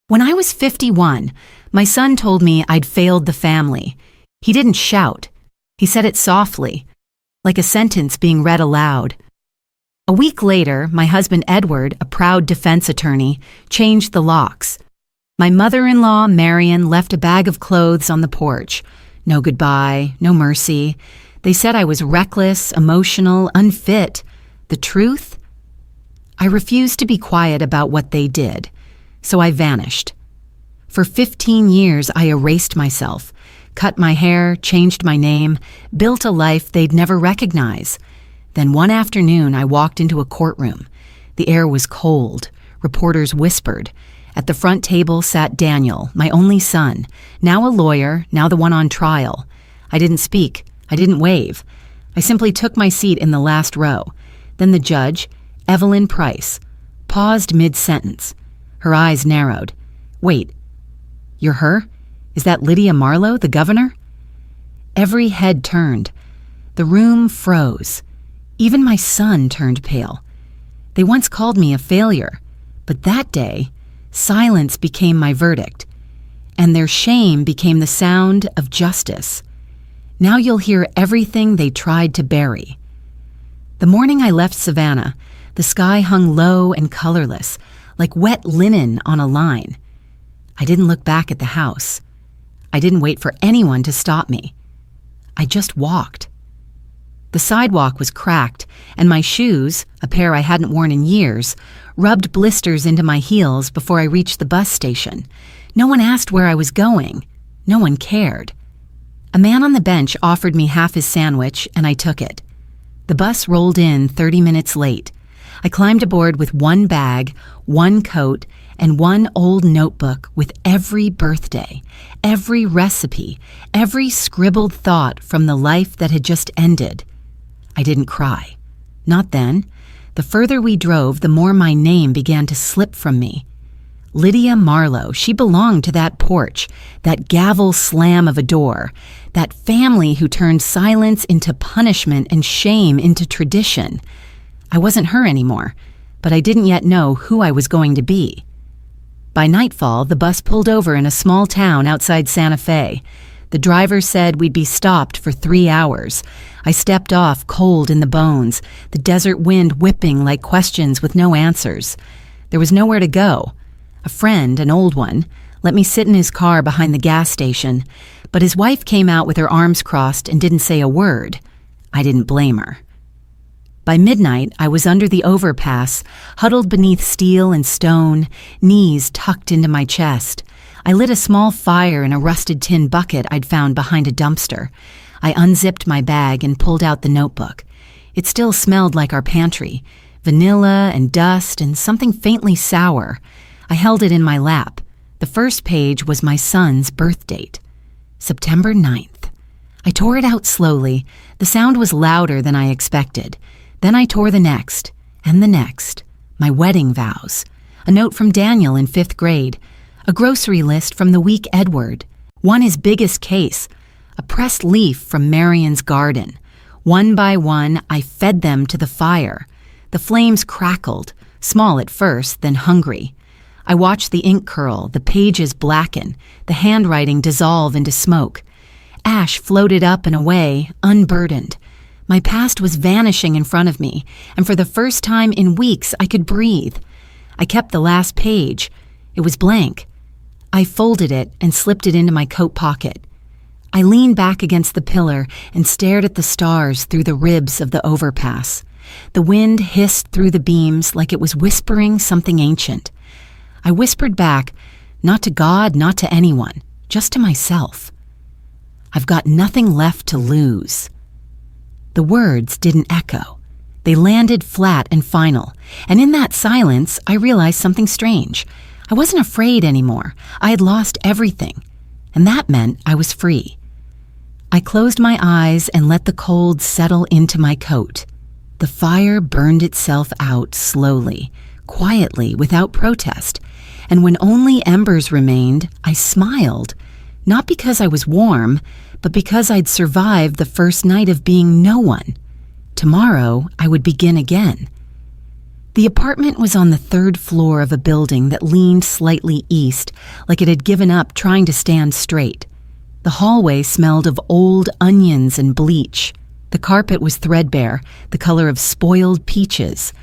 When I was 51, my son told me I'd failed the family. He didn't shout. He said it softly, like a sentence being read aloud. A week later, my husband Edward, a proud defense attorney, changed the locks. My mother-in-law, Marion, left a bag of clothes on the porch. No goodbye, no mercy. They said I was reckless, emotional, unfit. The truth? I refused to be quiet about what they did, so I vanished. For 15 years, I erased myself, cut my hair, changed my name, built a life they'd never recognize. Then one afternoon, I walked into a courtroom. The air was cold. Reporters whispered. At the front table sat Daniel, my only son, now a lawyer, now the one on trial. I didn't speak. I didn't wave. I simply took my seat in the last row. Then the judge, Evelyn Price, paused mid-sentence. Her eyes narrowed. Wait, you're her? Is that Lydia Marlowe, the governor? Every head turned. The room froze. Even my son turned pale. They once called me a failure, but that day, silence became my verdict, and their shame became the sound of justice. Now you'll hear everything they tried to bury. The morning I left Savannah, the sky hung low and colorless, like wet linen on a line. I didn't look back at the house. I didn't wait for anyone to stop me. I just walked. The sidewalk was cracked, and my shoes, a pair I hadn't worn in years, rubbed blisters into my heels before I reached the bus station. No one asked where I was going. No one cared. A man on the bench offered me half his sandwich, and I took it. The bus rolled in 30 minutes late. I climbed aboard with one bag, one coat, and one old notebook with every birthday, every recipe, every scribbled thought from the life that had just ended. I didn't cry. Not then. The further we drove, the more my name began to slip from me. Lydia Marlowe, she belonged to that porch, that gavel slam of a door, that family who turned silence into punishment and shame into tradition. I wasn't her anymore, but I didn't yet know who I was going to be. By nightfall, the bus pulled over in a small town outside Santa Fe. The driver said we'd be stopped for 3 hours. I stepped off, cold in the bones, the desert wind whipping like questions with no answers. There was nowhere to go. A friend, an old one, let me sit in his car behind the gas station, but his wife came out with her arms crossed and didn't say a word. I didn't blame her. By midnight, I was under the overpass, huddled beneath steel and stone, knees tucked into my chest. I lit a small fire in a rusted tin bucket I'd found behind a dumpster. I unzipped my bag and pulled out the notebook. It still smelled like our pantry, vanilla and dust and something faintly sour. I held it in my lap. The first page was my son's birth date, September 9th. I tore it out slowly. The sound was louder than I expected. Then I tore the next, and the next. My wedding vows. A note from Daniel in 5th grade. A grocery list from the week Edward. One his biggest case. A pressed leaf from Marion's garden. One by one, I fed them to the fire. The flames crackled, small at first, then hungry. I watched the ink curl, the pages blacken, the handwriting dissolve into smoke. Ash floated up and away, unburdened. My past was vanishing in front of me, and for the first time in weeks I could breathe. I kept the last page. It was blank. I folded it and slipped it into my coat pocket. I leaned back against the pillar and stared at the stars through the ribs of the overpass. The wind hissed through the beams like it was whispering something ancient. I whispered back, not to God, not to anyone, just to myself. I've got nothing left to lose. The words didn't echo. They landed flat and final, and in that silence, I realized something strange. I wasn't afraid anymore. I had lost everything, and that meant I was free. I closed my eyes and let the cold settle into my coat. The fire burned itself out slowly, quietly, without protest, and when only embers remained, I smiled, not because I was warm, but because I'd survived the first night of being no one. Tomorrow, I would begin again. The apartment was on the third floor of a building that leaned slightly east, like it had given up trying to stand straight. The hallway smelled of old onions and bleach. The carpet was threadbare, the color of spoiled peaches.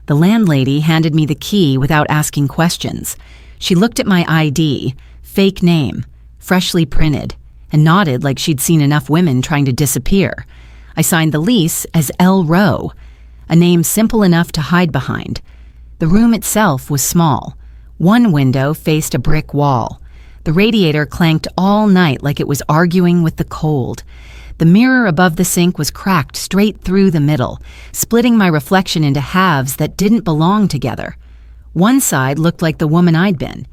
The landlady handed me the key without asking questions. She looked at my ID, fake name, freshly printed, and nodded like she'd seen enough women trying to disappear. I signed the lease as L. Rowe, a name simple enough to hide behind. The room itself was small. One window faced a brick wall. The radiator clanked all night like it was arguing with the cold. The mirror above the sink was cracked straight through the middle, splitting my reflection into halves that didn't belong together. One side looked like the woman I'd been.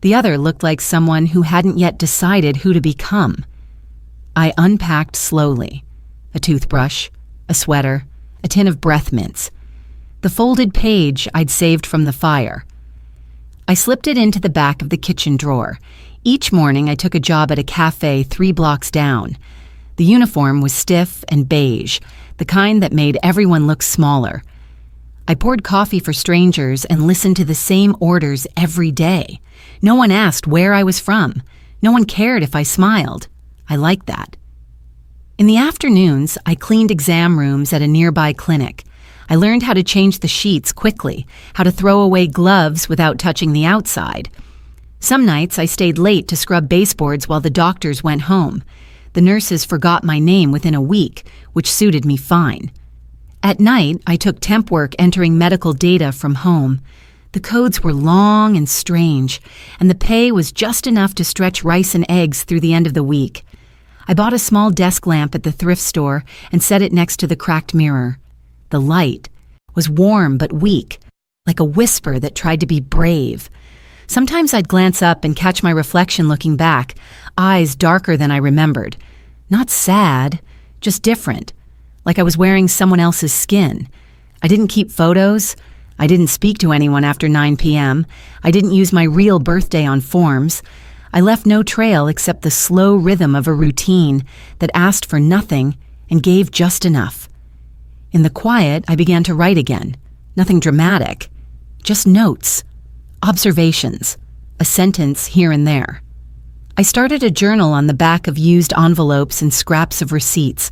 The other looked like someone who hadn't yet decided who to become. I unpacked slowly. A toothbrush, a sweater, a tin of breath mints. The folded page I'd saved from the fire. I slipped it into the back of the kitchen drawer. Each morning I took a job at a cafe 3 blocks down. The uniform was stiff and beige, the kind that made everyone look smaller. I poured coffee for strangers and listened to the same orders every day. No one asked where I was from. No one cared if I smiled. I liked that. In the afternoons, I cleaned exam rooms at a nearby clinic. I learned how to change the sheets quickly, how to throw away gloves without touching the outside. Some nights I stayed late to scrub baseboards while the doctors went home. The nurses forgot my name within a week, which suited me fine. At night, I took temp work entering medical data from home. The codes were long and strange, and the pay was just enough to stretch rice and eggs through the end of the week. I bought a small desk lamp at the thrift store and set it next to the cracked mirror. The light was warm but weak, like a whisper that tried to be brave. Sometimes I'd glance up and catch my reflection looking back, eyes darker than I remembered. Not sad, just different, like I was wearing someone else's skin. I didn't keep photos. I didn't speak to anyone after 9 p.m. I didn't use my real birthday on forms. I left no trail except the slow rhythm of a routine that asked for nothing and gave just enough. In the quiet, I began to write again. Nothing dramatic, just notes, observations, a sentence here and there. I started a journal on the back of used envelopes and scraps of receipts.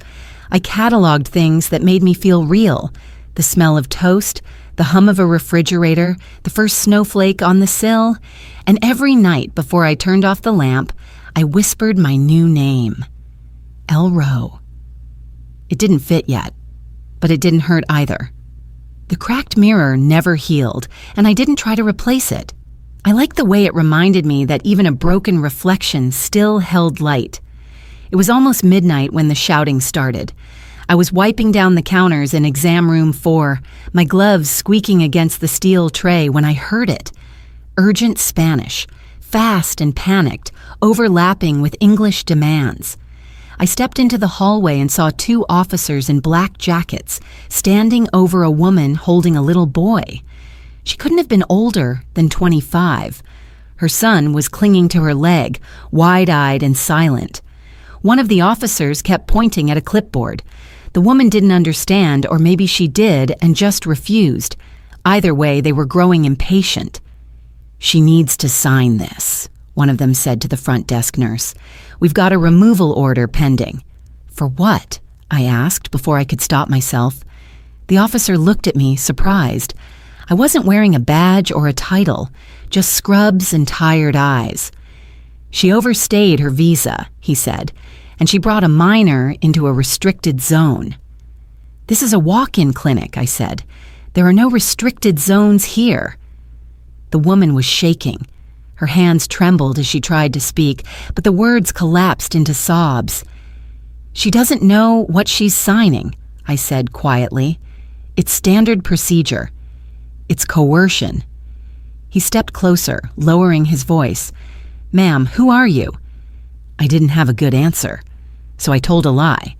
I cataloged things that made me feel real: the smell of toast, the hum of a refrigerator, the first snowflake on the sill, and every night before I turned off the lamp, I whispered my new name, L. Rowe. It didn't fit yet, but it didn't hurt either. The cracked mirror never healed, and I didn't try to replace it. I liked the way it reminded me that even a broken reflection still held light. It was almost midnight when the shouting started. I was wiping down the counters in exam room 4, my gloves squeaking against the steel tray when I heard it. Urgent Spanish, fast and panicked, overlapping with English demands. I stepped into the hallway and saw 2 officers in black jackets standing over a woman holding a little boy. She couldn't have been older than 25. Her son was clinging to her leg, wide-eyed and silent. One of the officers kept pointing at a clipboard. The woman didn't understand, or maybe she did and just refused. Either way, they were growing impatient. "She needs to sign this," one of them said to the front desk nurse. "We've got a removal order pending." "For what?" I asked before I could stop myself. The officer looked at me, surprised. I wasn't wearing a badge or a title, just scrubs and tired eyes. "She overstayed her visa," he said, "and she brought a minor into a restricted zone." "This is a walk-in clinic," I said. "There are no restricted zones here." The woman was shaking. Her hands trembled as she tried to speak, but the words collapsed into sobs. "She doesn't know what she's signing," I said quietly. "It's standard procedure. It's coercion." He stepped closer, lowering his voice. "Ma'am, who are you?" I didn't have a good answer, so I told a lie.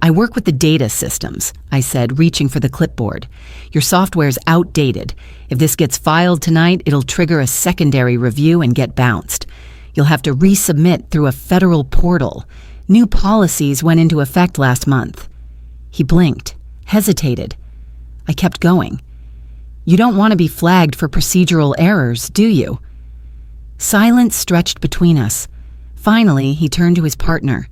"I work with the data systems," I said, reaching for the clipboard. "Your software's outdated. If this gets filed tonight, it'll trigger a secondary review and get bounced. You'll have to resubmit through a federal portal. New policies went into effect last month." He blinked, hesitated. I kept going. You don't want to be flagged for procedural errors, do you?" Silence stretched between us. Finally, he turned to his partner.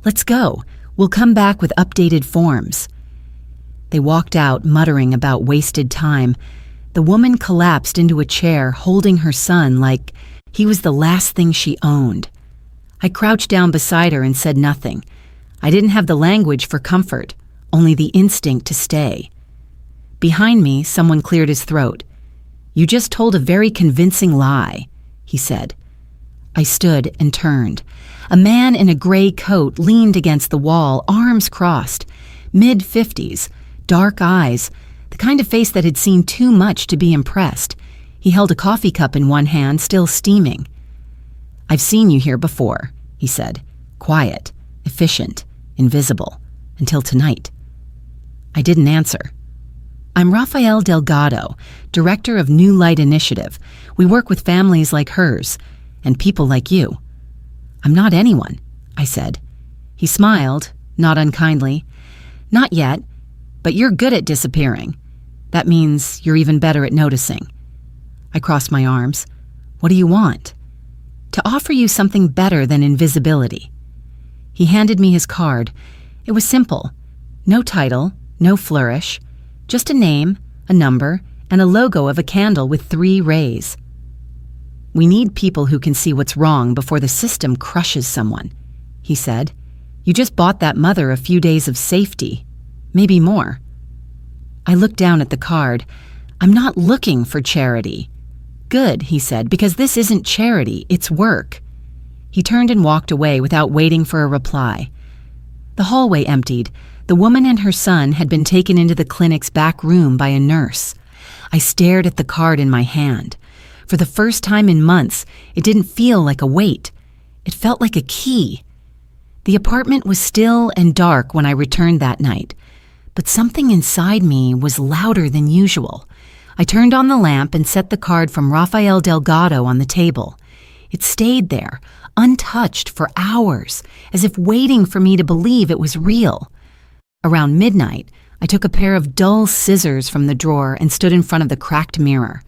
"Let's go. We'll come back with updated forms." They walked out, muttering about wasted time. The woman collapsed into a chair, holding her son like he was the last thing she owned. I crouched down beside her and said nothing. I didn't have the language for comfort, only the instinct to stay. Behind me, someone cleared his throat. "You just told a very convincing lie," he said. I stood and turned. A man in a gray coat leaned against the wall, arms crossed, mid-50s, dark eyes, the kind of face that had seen too much to be impressed. He held a coffee cup in one hand, still steaming. "I've seen you here before," he said. "Quiet, efficient, invisible, until tonight." I didn't answer. "I'm Rafael Delgado, director of New Light Initiative. We work with families like hers, and people like you." "I'm not anyone," I said. He smiled, not unkindly. "Not yet, but you're good at disappearing. That means you're even better at noticing." I crossed my arms. "What do you want?" "To offer you something better than invisibility." He handed me his card. It was simple. No title, no flourish, just a name, a number, and a logo of a candle with 3 rays. "We need people who can see what's wrong before the system crushes someone," he said. "You just bought that mother a few days of safety, maybe more." I looked down at the card. "I'm not looking for charity." "Good," he said, "because this isn't charity, it's work." He turned and walked away without waiting for a reply. The hallway emptied. The woman and her son had been taken into the clinic's back room by a nurse. I stared at the card in my hand. For the first time in months, it didn't feel like a weight. It felt like a key. The apartment was still and dark when I returned that night, but something inside me was louder than usual. I turned on the lamp and set the card from Rafael Delgado on the table. It stayed there, untouched for hours, as if waiting for me to believe it was real. Around midnight, I took a pair of dull scissors from the drawer and stood in front of the cracked mirror.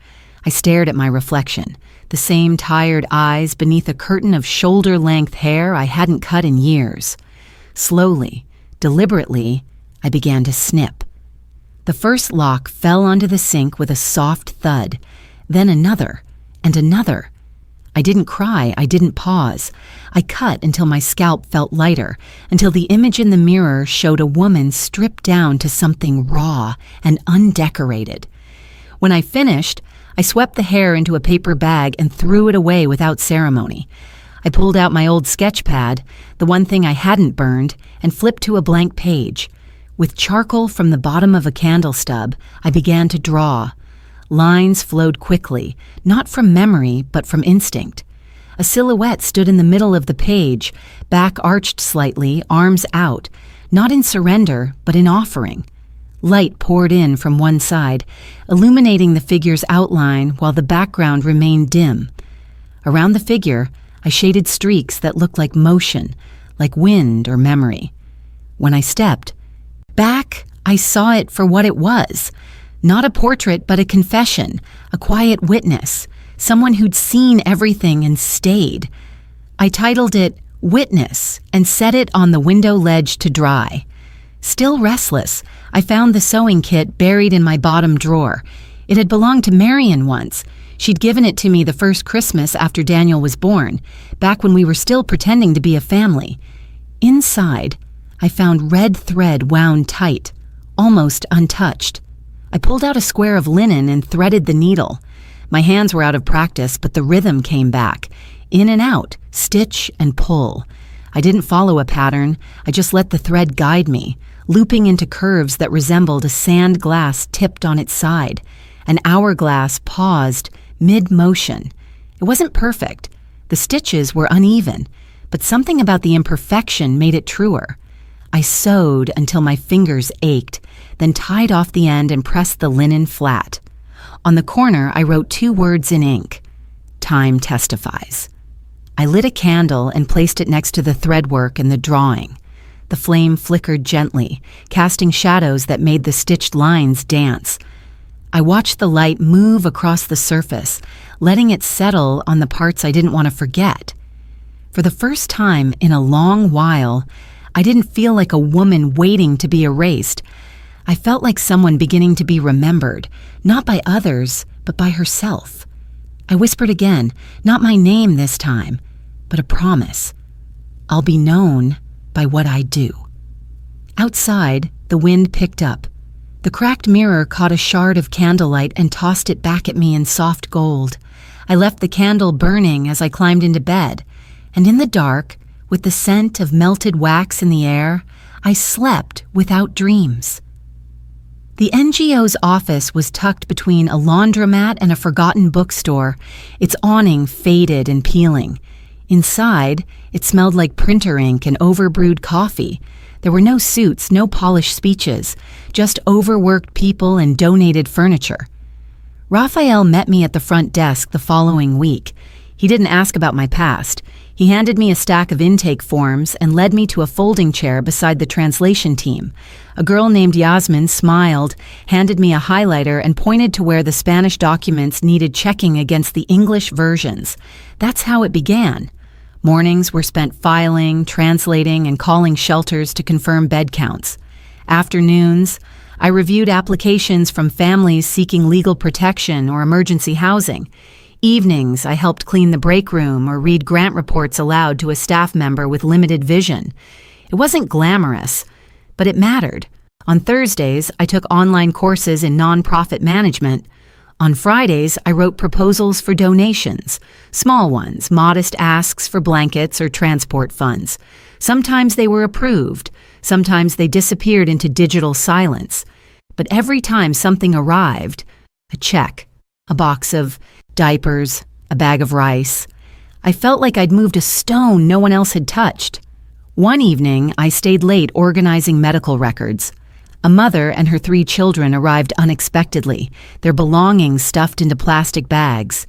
I stared at my reflection, the same tired eyes beneath a curtain of shoulder-length hair I hadn't cut in years. Slowly, deliberately, I began to snip. The first lock fell onto the sink with a soft thud, then another, and another. I didn't cry, I didn't pause. I cut until my scalp felt lighter, until the image in the mirror showed a woman stripped down to something raw and undecorated. When I finished, I swept the hair into a paper bag and threw it away without ceremony. I pulled out my old sketch pad, the one thing I hadn't burned, and flipped to a blank page. With charcoal from the bottom of a candle stub, I began to draw. Lines flowed quickly, not from memory, but from instinct. A silhouette stood in the middle of the page, back arched slightly, arms out, not in surrender, but in offering. Light poured in from one side, illuminating the figure's outline while the background remained dim. Around the figure, I shaded streaks that looked like motion, like wind or memory. When I stepped back, I saw it for what it was. Not a portrait, but a confession, a quiet witness, someone who'd seen everything and stayed. I titled it Witness and set it on the window ledge to dry. Still restless, I found the sewing kit buried in my bottom drawer. It had belonged to Marion once. She'd given it to me the first Christmas after Daniel was born, back when we were still pretending to be a family. Inside, I found red thread wound tight, almost untouched. I pulled out a square of linen and threaded the needle. My hands were out of practice, but the rhythm came back. In and out, stitch and pull. I didn't follow a pattern. I just let the thread guide me, looping into curves that resembled a sand glass tipped on its side. An hourglass paused mid-motion. It wasn't perfect. The stitches were uneven, but something about the imperfection made it truer. I sewed until my fingers ached, then tied off the end and pressed the linen flat. On the corner, I wrote 2 words in ink. Time testifies. I lit a candle and placed it next to the threadwork and the drawing. The flame flickered gently, casting shadows that made the stitched lines dance. I watched the light move across the surface, letting it settle on the parts I didn't want to forget. For the first time in a long while, I didn't feel like a woman waiting to be erased. I felt like someone beginning to be remembered, not by others, but by herself. I whispered again, not my name this time, but a promise. I'll be known by what I do. Outside, the wind picked up. The cracked mirror caught a shard of candlelight and tossed it back at me in soft gold. I left the candle burning as I climbed into bed, and in the dark, with the scent of melted wax in the air, I slept without dreams. The NGO's office was tucked between a laundromat and a forgotten bookstore, its awning faded and peeling. Inside, it smelled like printer ink and overbrewed coffee. There were no suits, no polished speeches, just overworked people and donated furniture. Raphael met me at the front desk the following week. He didn't ask about my past. He handed me a stack of intake forms and led me to a folding chair beside the translation team. A girl named Yasmin smiled, handed me a highlighter, and pointed to where the Spanish documents needed checking against the English versions. That's how it began. Mornings were spent filing, translating, and calling shelters to confirm bed counts. Afternoons, I reviewed applications from families seeking legal protection or emergency housing. Evenings, I helped clean the break room or read grant reports aloud to a staff member with limited vision. It wasn't glamorous, but it mattered. On Thursdays, I took online courses in nonprofit management. On Fridays, I wrote proposals for donations, small ones, modest asks for blankets or transport funds. Sometimes they were approved, sometimes they disappeared into digital silence. But every time something arrived, a check, a box of diapers, a bag of rice, I felt like I'd moved a stone no one else had touched. One evening, I stayed late organizing medical records. A mother and her 3 children arrived unexpectedly, their belongings stuffed into plastic bags.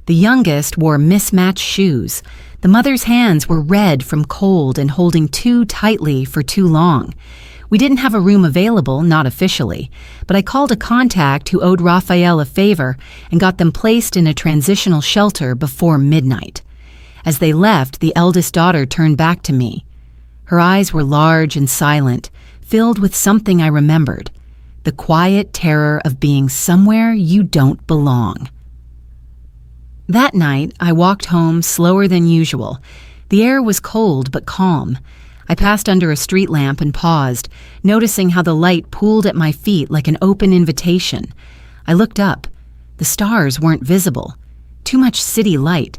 The youngest wore mismatched shoes. The mother's hands were red from cold and holding too tightly for too long. We didn't have a room available, not officially, but I called a contact who owed Raphael a favor and got them placed in a transitional shelter before midnight. As they left, the eldest daughter turned back to me. Her eyes were large and silent, filled with something I remembered, the quiet terror of being somewhere you don't belong. That night, I walked home slower than usual. The air was cold but calm. I passed under a street lamp and paused, noticing how the light pooled at my feet like an open invitation. I looked up. The stars weren't visible. Too much city light.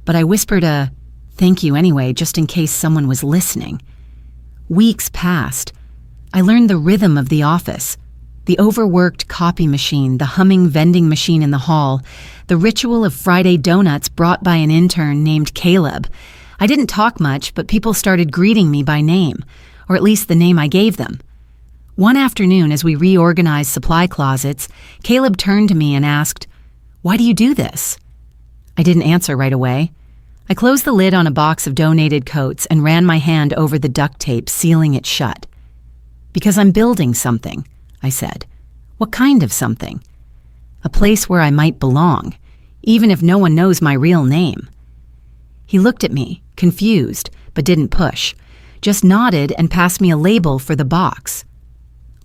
But I whispered a thank you anyway, just in case someone was listening. Weeks passed. I learned the rhythm of the office, the overworked copy machine, the humming vending machine in the hall, the ritual of Friday donuts brought by an intern named Caleb. I didn't talk much, but people started greeting me by name, or at least the name I gave them. One afternoon, as we reorganized supply closets, Caleb turned to me and asked, "Why do you do this?" I didn't answer right away. I closed the lid on a box of donated coats and ran my hand over the duct tape, sealing it shut. "Because I'm building something," I said. "What kind of something?" "A place where I might belong, even if no one knows my real name." He looked at me, confused, but didn't push, just nodded and passed me a label for the box.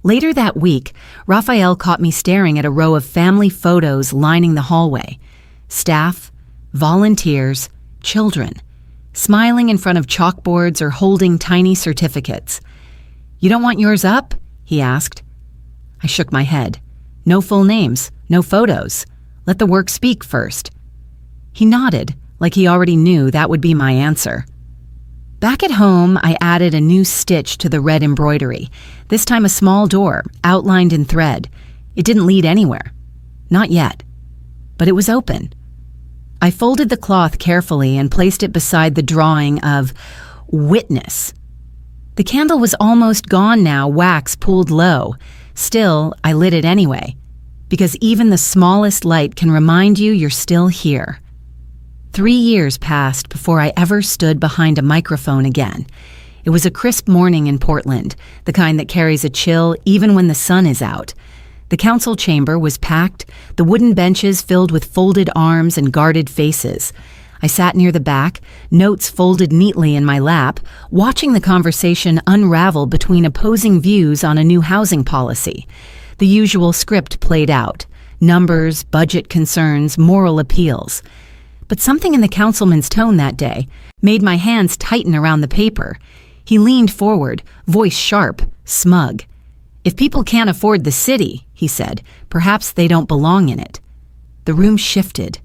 Later that week, Raphael caught me staring at a row of family photos lining the hallway. Staff, volunteers, children, smiling in front of chalkboards or holding tiny certificates. "You don't want yours up?" he asked. I shook my head. "No full names, no photos. Let the work speak first." He nodded, like he already knew that would be my answer. Back at home, I added a new stitch to the red embroidery, this time a small door, outlined in thread. It didn't lead anywhere. Not yet. But it was open. I folded the cloth carefully and placed it beside the drawing of Witness. The candle was almost gone now, wax pulled low. Still, I lit it anyway, because even the smallest light can remind you you're still here. 3 years passed before I ever stood behind a microphone again. It was a crisp morning in Portland, the kind that carries a chill even when the sun is out. The council chamber was packed, the wooden benches filled with folded arms and guarded faces. I sat near the back, notes folded neatly in my lap, watching the conversation unravel between opposing views on a new housing policy. The usual script played out: numbers, budget concerns, moral appeals. But something in the councilman's tone that day made my hands tighten around the paper. He leaned forward, voice sharp, smug. "If people can't afford the city," he said, "perhaps they don't belong in it." The room shifted.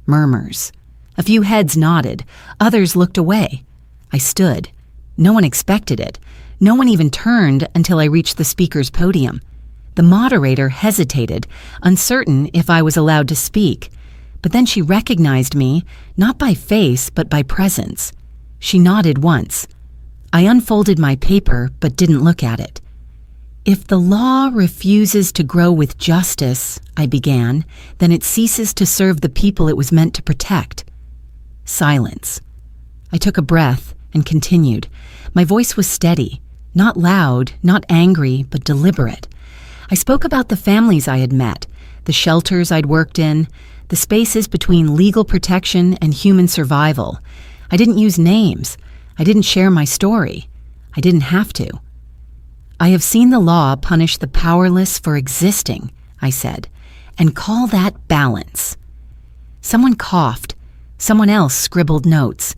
Murmurs. A few heads nodded. Others looked away. I stood. No one expected it. No one even turned until I reached the speaker's podium. The moderator hesitated, uncertain if I was allowed to speak. But then she recognized me, not by face, but by presence. She nodded once. I unfolded my paper, but didn't look at it. "If the law refuses to grow with justice," I began, "then it ceases to serve the people it was meant to protect." Silence. I took a breath and continued. My voice was steady, not loud, not angry, but deliberate. I spoke about the families I had met, the shelters I'd worked in, the spaces between legal protection and human survival. I didn't use names. I didn't share my story. I didn't have to. "I have seen the law punish the powerless for existing," I said, "and call that balance." Someone coughed. Someone else scribbled notes.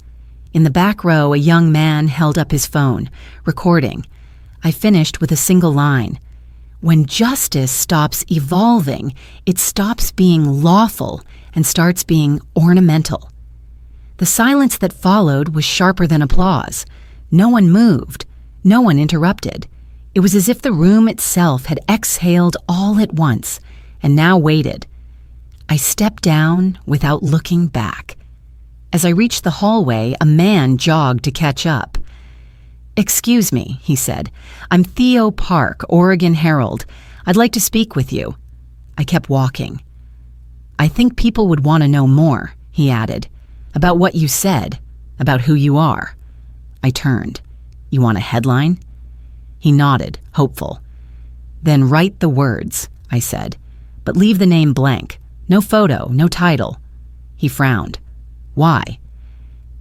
In the back row, a young man held up his phone, recording. I finished with a single line. "When justice stops evolving, it stops being lawful and starts being ornamental." The silence that followed was sharper than applause. No one moved. No one interrupted. It was as if the room itself had exhaled all at once and now waited. I stepped down without looking back. As I reached the hallway, a man jogged to catch up. "Excuse me," he said. "I'm Theo Park, Oregon Herald. I'd like to speak with you." I kept walking. "I think people would want to know more," he added, "about what you said, about who you are." I turned. "You want a headline?" He nodded, hopeful. "Then write the words," I said, "but leave the name blank. No photo, no title." He frowned. "Why?"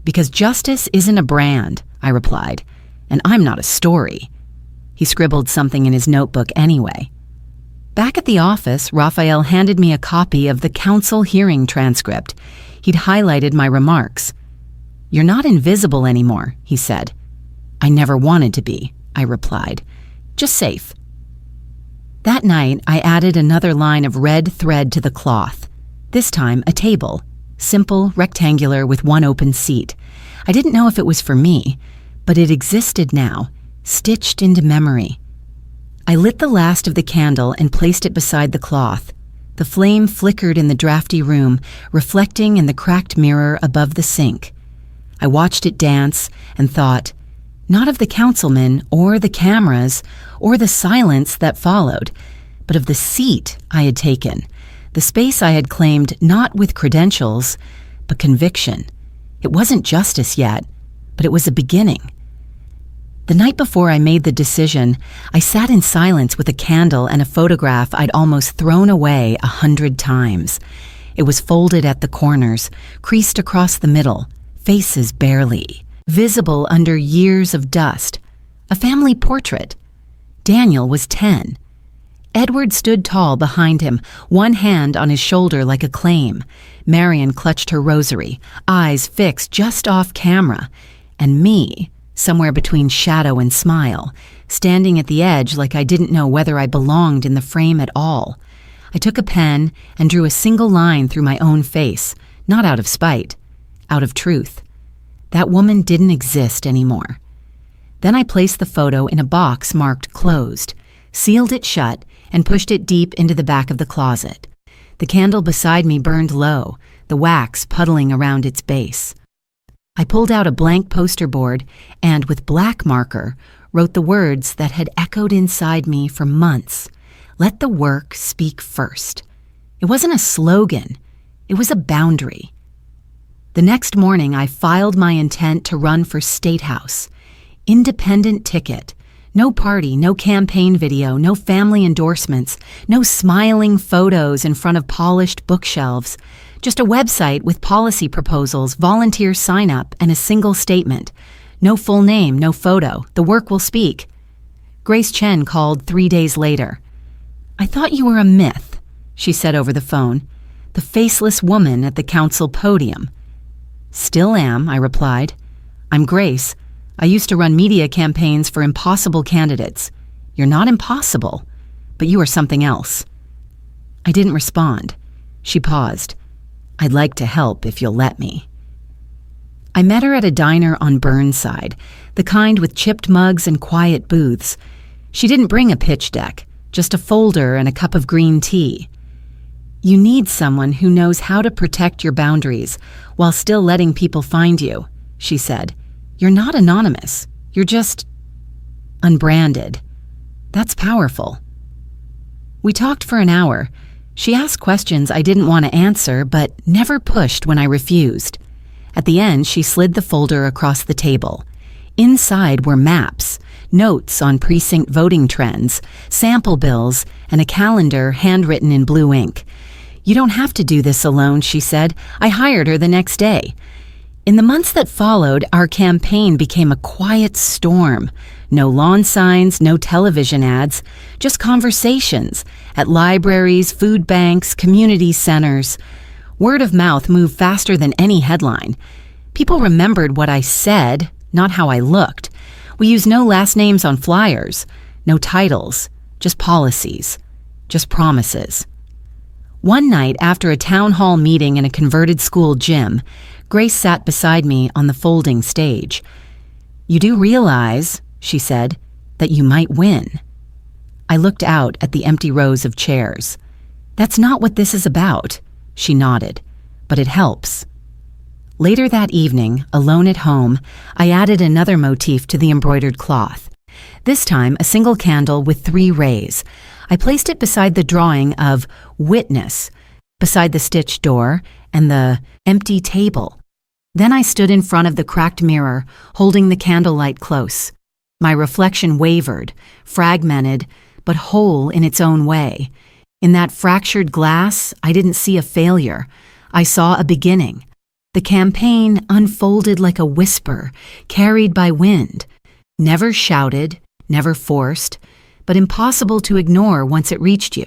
"Because justice isn't a brand," I replied, "and I'm not a story." He scribbled something in his notebook anyway. Back at the office, Raphael handed me a copy of the council hearing transcript. He'd highlighted my remarks. "You're not invisible anymore," he said. "I never wanted to be," I replied. "Just safe." That night, I added another line of red thread to the cloth. This time, a table. Simple, rectangular, with one open seat. I didn't know if it was for me, but it existed now, stitched into memory. I lit the last of the candle and placed it beside the cloth. The flame flickered in the drafty room, reflecting in the cracked mirror above the sink. I watched it dance and thought, not of the councilman or the cameras or the silence that followed, but of the seat I had taken, the space I had claimed not with credentials, but conviction. It wasn't justice yet, but it was a beginning. The night before I made the decision, I sat in silence with a candle and a photograph I'd almost thrown away 100 times. It was folded at the corners, creased across the middle, faces barely, visible under years of dust. A family portrait. Daniel was 10. Edward stood tall behind him, one hand on his shoulder like a claim. Marion clutched her rosary, eyes fixed just off camera. And me, somewhere between shadow and smile, standing at the edge like I didn't know whether I belonged in the frame at all. I took a pen and drew a single line through my own face, not out of spite, out of truth. That woman didn't exist anymore. Then I placed the photo in a box marked closed, sealed it shut, and pushed it deep into the back of the closet. The candle beside me burned low, the wax puddling around its base. I pulled out a blank poster board and, with black marker, wrote the words that had echoed inside me for months. Let the work speak first. It wasn't a slogan. It was a boundary. The next morning, I filed my intent to run for State House. Independent ticket. No party, no campaign video, no family endorsements, no smiling photos in front of polished bookshelves. Just a website with policy proposals, volunteer sign-up, and a single statement. No full name, no photo. The work will speak. Grace Chen called 3 days later. "I thought you were a myth," she said over the phone. "The faceless woman at the council podium." "Still am," I replied. "I'm Grace. I used to run media campaigns for impossible candidates. You're not impossible, but you are something else." I didn't respond. She paused. "I'd like to help if you'll let me." I met her at a diner on Burnside, the kind with chipped mugs and quiet booths. She didn't bring a pitch deck, just a folder and a cup of green tea. "You need someone who knows how to protect your boundaries while still letting people find you," she said. "You're not anonymous. You're just unbranded. That's powerful." We talked for an hour. She asked questions I didn't want to answer, but never pushed when I refused. At the end, she slid the folder across the table. Inside were maps, notes on precinct voting trends, sample bills, and a calendar handwritten in blue ink. "You don't have to do this alone," she said. I hired her the next day. In the months that followed, our campaign became a quiet storm. No lawn signs, no television ads, just conversations at libraries, food banks, community centers. Word of mouth moved faster than any headline. People remembered what I said, not how I looked. We used no last names on flyers, no titles, just policies, just promises. One night after a town hall meeting in a converted school gym, Grace sat beside me on the folding stage. "You do realize," she said, "that you might win." I looked out at the empty rows of chairs. "That's not what this is about," she nodded, "but it helps." Later that evening, alone at home, I added another motif to the embroidered cloth. This time, a single candle with 3 rays. I placed it beside the drawing of witness, beside the stitched door and the empty table. Then I stood in front of the cracked mirror, holding the candlelight close. My reflection wavered, fragmented, but whole in its own way. In that fractured glass, I didn't see a failure. I saw a beginning. The campaign unfolded like a whisper, carried by wind. Never shouted, never forced, but impossible to ignore once it reached you.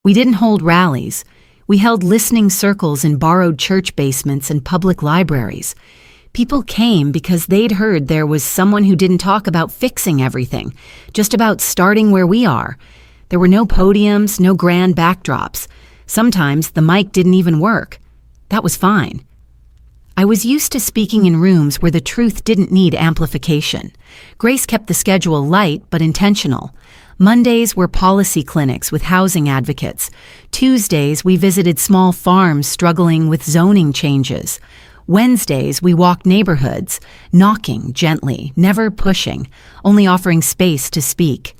We didn't hold rallies. We held listening circles in borrowed church basements and public libraries. People came because they'd heard there was someone who didn't talk about fixing everything, just about starting where we are. There were no podiums, no grand backdrops. Sometimes the mic didn't even work. That was fine. I was used to speaking in rooms where the truth didn't need amplification. Grace kept the schedule light but intentional. Mondays were policy clinics with housing advocates. Tuesdays, we visited small farms struggling with zoning changes. Wednesdays, we walked neighborhoods, knocking gently, never pushing, only offering space to speak.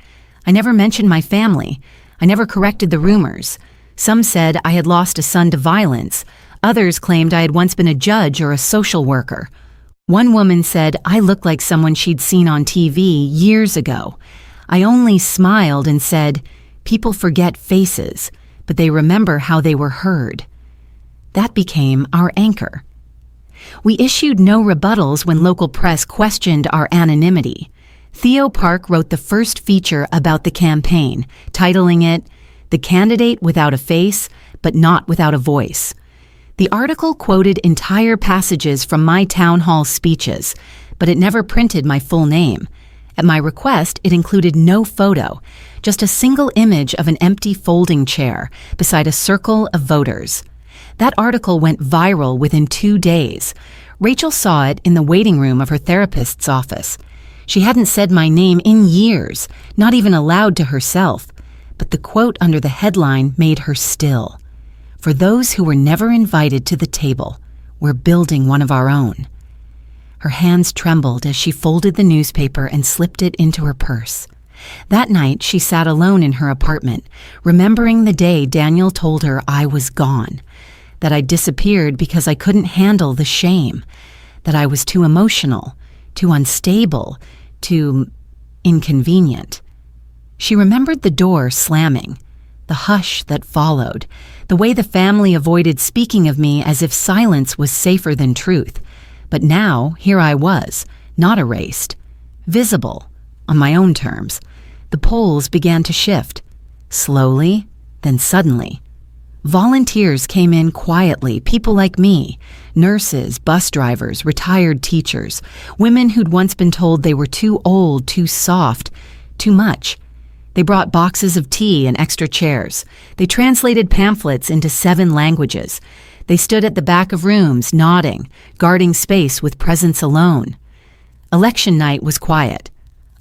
I never mentioned my family. I never corrected the rumors. Some said I had lost a son to violence. Others claimed I had once been a judge or a social worker. One woman said I looked like someone she'd seen on TV years ago. I only smiled and said, "People forget faces, but they remember how they were heard." That became our anchor. We issued no rebuttals when local press questioned our anonymity. Theo Park wrote the first feature about the campaign, titling it, "The Candidate Without a Face, but Not Without a Voice." The article quoted entire passages from my town hall speeches, but it never printed my full name. At my request, it included no photo, just a single image of an empty folding chair beside a circle of voters. That article went viral within 2 days. Rachel saw it in the waiting room of her therapist's office. She hadn't said my name in years, not even aloud to herself, but the quote under the headline made her still. "For those who were never invited to the table, we're building one of our own." Her hands trembled as she folded the newspaper and slipped it into her purse. That night, she sat alone in her apartment, remembering the day Daniel told her I was gone, that I disappeared because I couldn't handle the shame, that I was too emotional, too unstable, too inconvenient. She remembered the door slamming, the hush that followed, the way the family avoided speaking of me as if silence was safer than truth. But now, here I was, not erased, visible, on my own terms. The poles began to shift, slowly, then suddenly. Volunteers came in quietly, people like me, nurses, bus drivers, retired teachers, women who'd once been told they were too old, too soft, too much. They brought boxes of tea and extra chairs. They translated pamphlets into 7 languages. They stood at the back of rooms, nodding, guarding space with presence alone. Election night was quiet.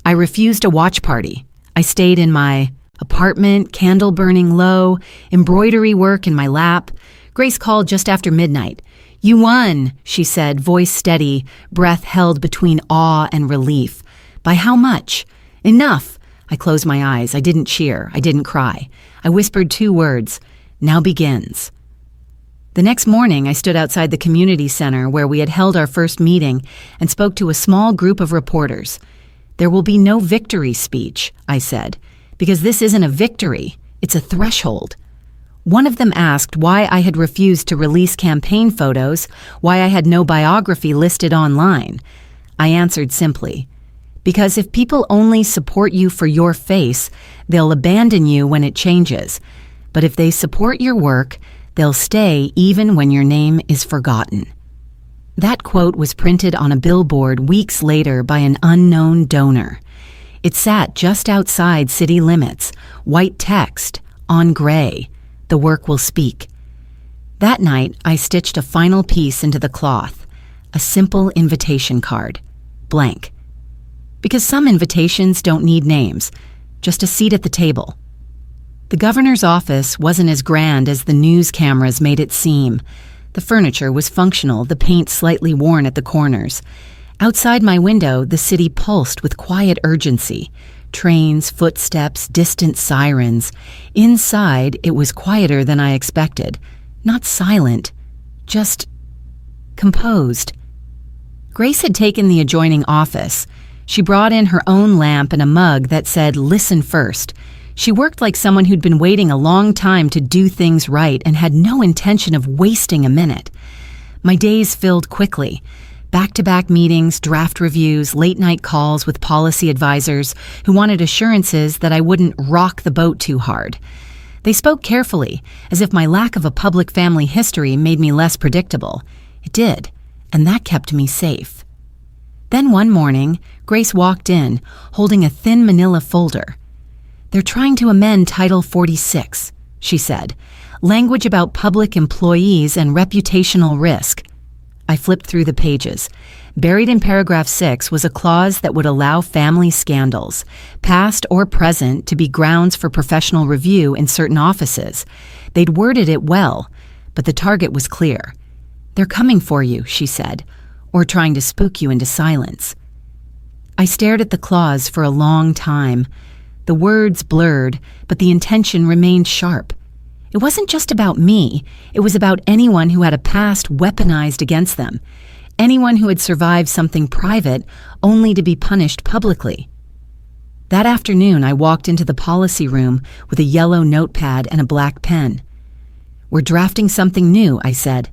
I refused a watch party. I stayed in my apartment, candle burning low, embroidery work in my lap. Grace called just after midnight. "You won," she said, voice steady, breath held between awe and relief. "By how much?" "Enough." I closed my eyes. I didn't cheer. I didn't cry. I whispered 2 words. "Now begins." The next morning, I stood outside the community center where we had held our first meeting and spoke to a small group of reporters. "There will be no victory speech," I said, "because this isn't a victory. It's a threshold." One of them asked why I had refused to release campaign photos, why I had no biography listed online. I answered simply, "Because if people only support you for your face, they'll abandon you when it changes. But if they support your work, they'll stay even when your name is forgotten." That quote was printed on a billboard weeks later by an unknown donor. It sat just outside city limits, white text, on gray, "The work will speak." That night, I stitched a final piece into the cloth, a simple invitation card, blank. Because some invitations don't need names, just a seat at the table. The governor's office wasn't as grand as the news cameras made it seem. The furniture was functional, the paint slightly worn at the corners. Outside my window, the city pulsed with quiet urgency. Trains, footsteps, distant sirens. Inside, it was quieter than I expected. Not silent, just composed. Grace had taken the adjoining office. She brought in her own lamp and a mug that said, "Listen first." She worked like someone who'd been waiting a long time to do things right and had no intention of wasting a minute. My days filled quickly. Back-to-back meetings, draft reviews, late-night calls with policy advisors who wanted assurances that I wouldn't rock the boat too hard. They spoke carefully, as if my lack of a public family history made me less predictable. It did, and that kept me safe. Then one morning, Grace walked in, holding a thin manila folder. "They're trying to amend Title 46, she said. "Language about public employees and reputational risk." I flipped through the pages. Buried in paragraph 6 was a clause that would allow family scandals, past or present, to be grounds for professional review in certain offices. They'd worded it well, but the target was clear. "They're coming for you," she said, "or trying to spook you into silence." I stared at the clause for a long time. The words blurred, but the intention remained sharp. It wasn't just about me. It was about anyone who had a past weaponized against them, anyone who had survived something private only to be punished publicly. That afternoon, I walked into the policy room with a yellow notepad and a black pen. "We're drafting something new," I said.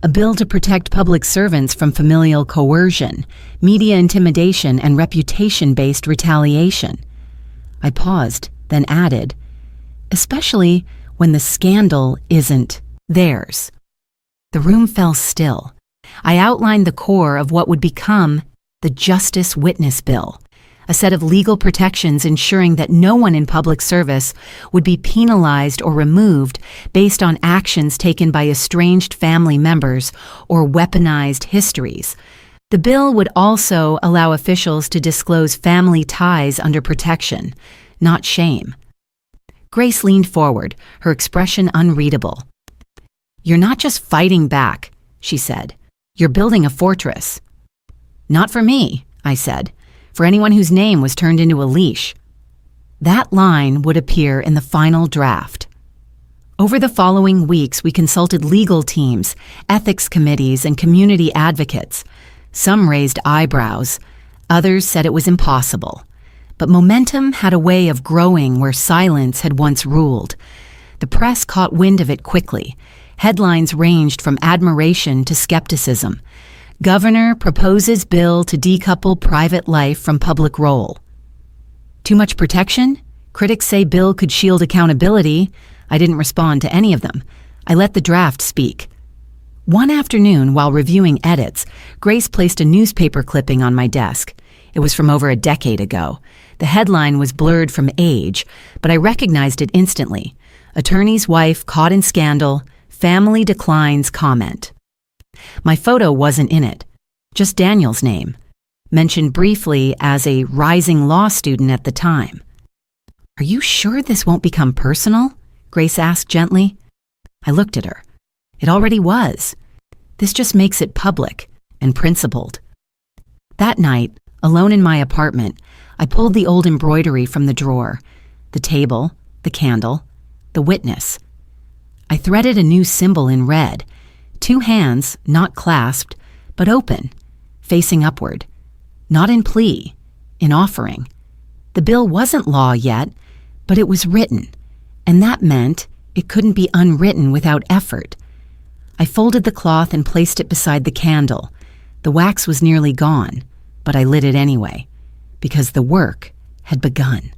"A bill to protect public servants from familial coercion, media intimidation, and reputation-based retaliation." I paused, then added, "especially when the scandal isn't theirs." The room fell still. I outlined the core of what would become the Justice Witness Bill, a set of legal protections ensuring that no one in public service would be penalized or removed based on actions taken by estranged family members or weaponized histories. The bill would also allow officials to disclose family ties under protection, not shame. Grace leaned forward, her expression unreadable. "You're not just fighting back," she said. "You're building a fortress." "Not for me," I said. "For anyone whose name was turned into a leash." That line would appear in the final draft. Over the following weeks, we consulted legal teams, ethics committees, and community advocates. Some raised eyebrows. Others said it was impossible. But momentum had a way of growing where silence had once ruled. The press caught wind of it quickly. Headlines ranged from admiration to skepticism. Governor proposes bill to decouple private life from public role. Too much protection? Critics say bill could shield accountability. I didn't respond to any of them. I let the draft speak. One afternoon, while reviewing edits, Grace placed a newspaper clipping on my desk. It was from over a decade ago. The headline was blurred from age, but I recognized it instantly. Attorney's wife caught in scandal, family declines comment. My photo wasn't in it, just Daniel's name, mentioned briefly as a rising law student at the time. "Are you sure this won't become personal?" Grace asked gently. I looked at her. It already was. This just makes it public and principled. That night, alone in my apartment, I pulled the old embroidery from the drawer, the table, the candle, the witness. I threaded a new symbol in red, 2 hands, not clasped, but open, facing upward, not in plea, in offering. The bill wasn't law yet, but it was written, and that meant it couldn't be unwritten without effort. I folded the cloth and placed it beside the candle. The wax was nearly gone, but I lit it anyway, because the work had begun.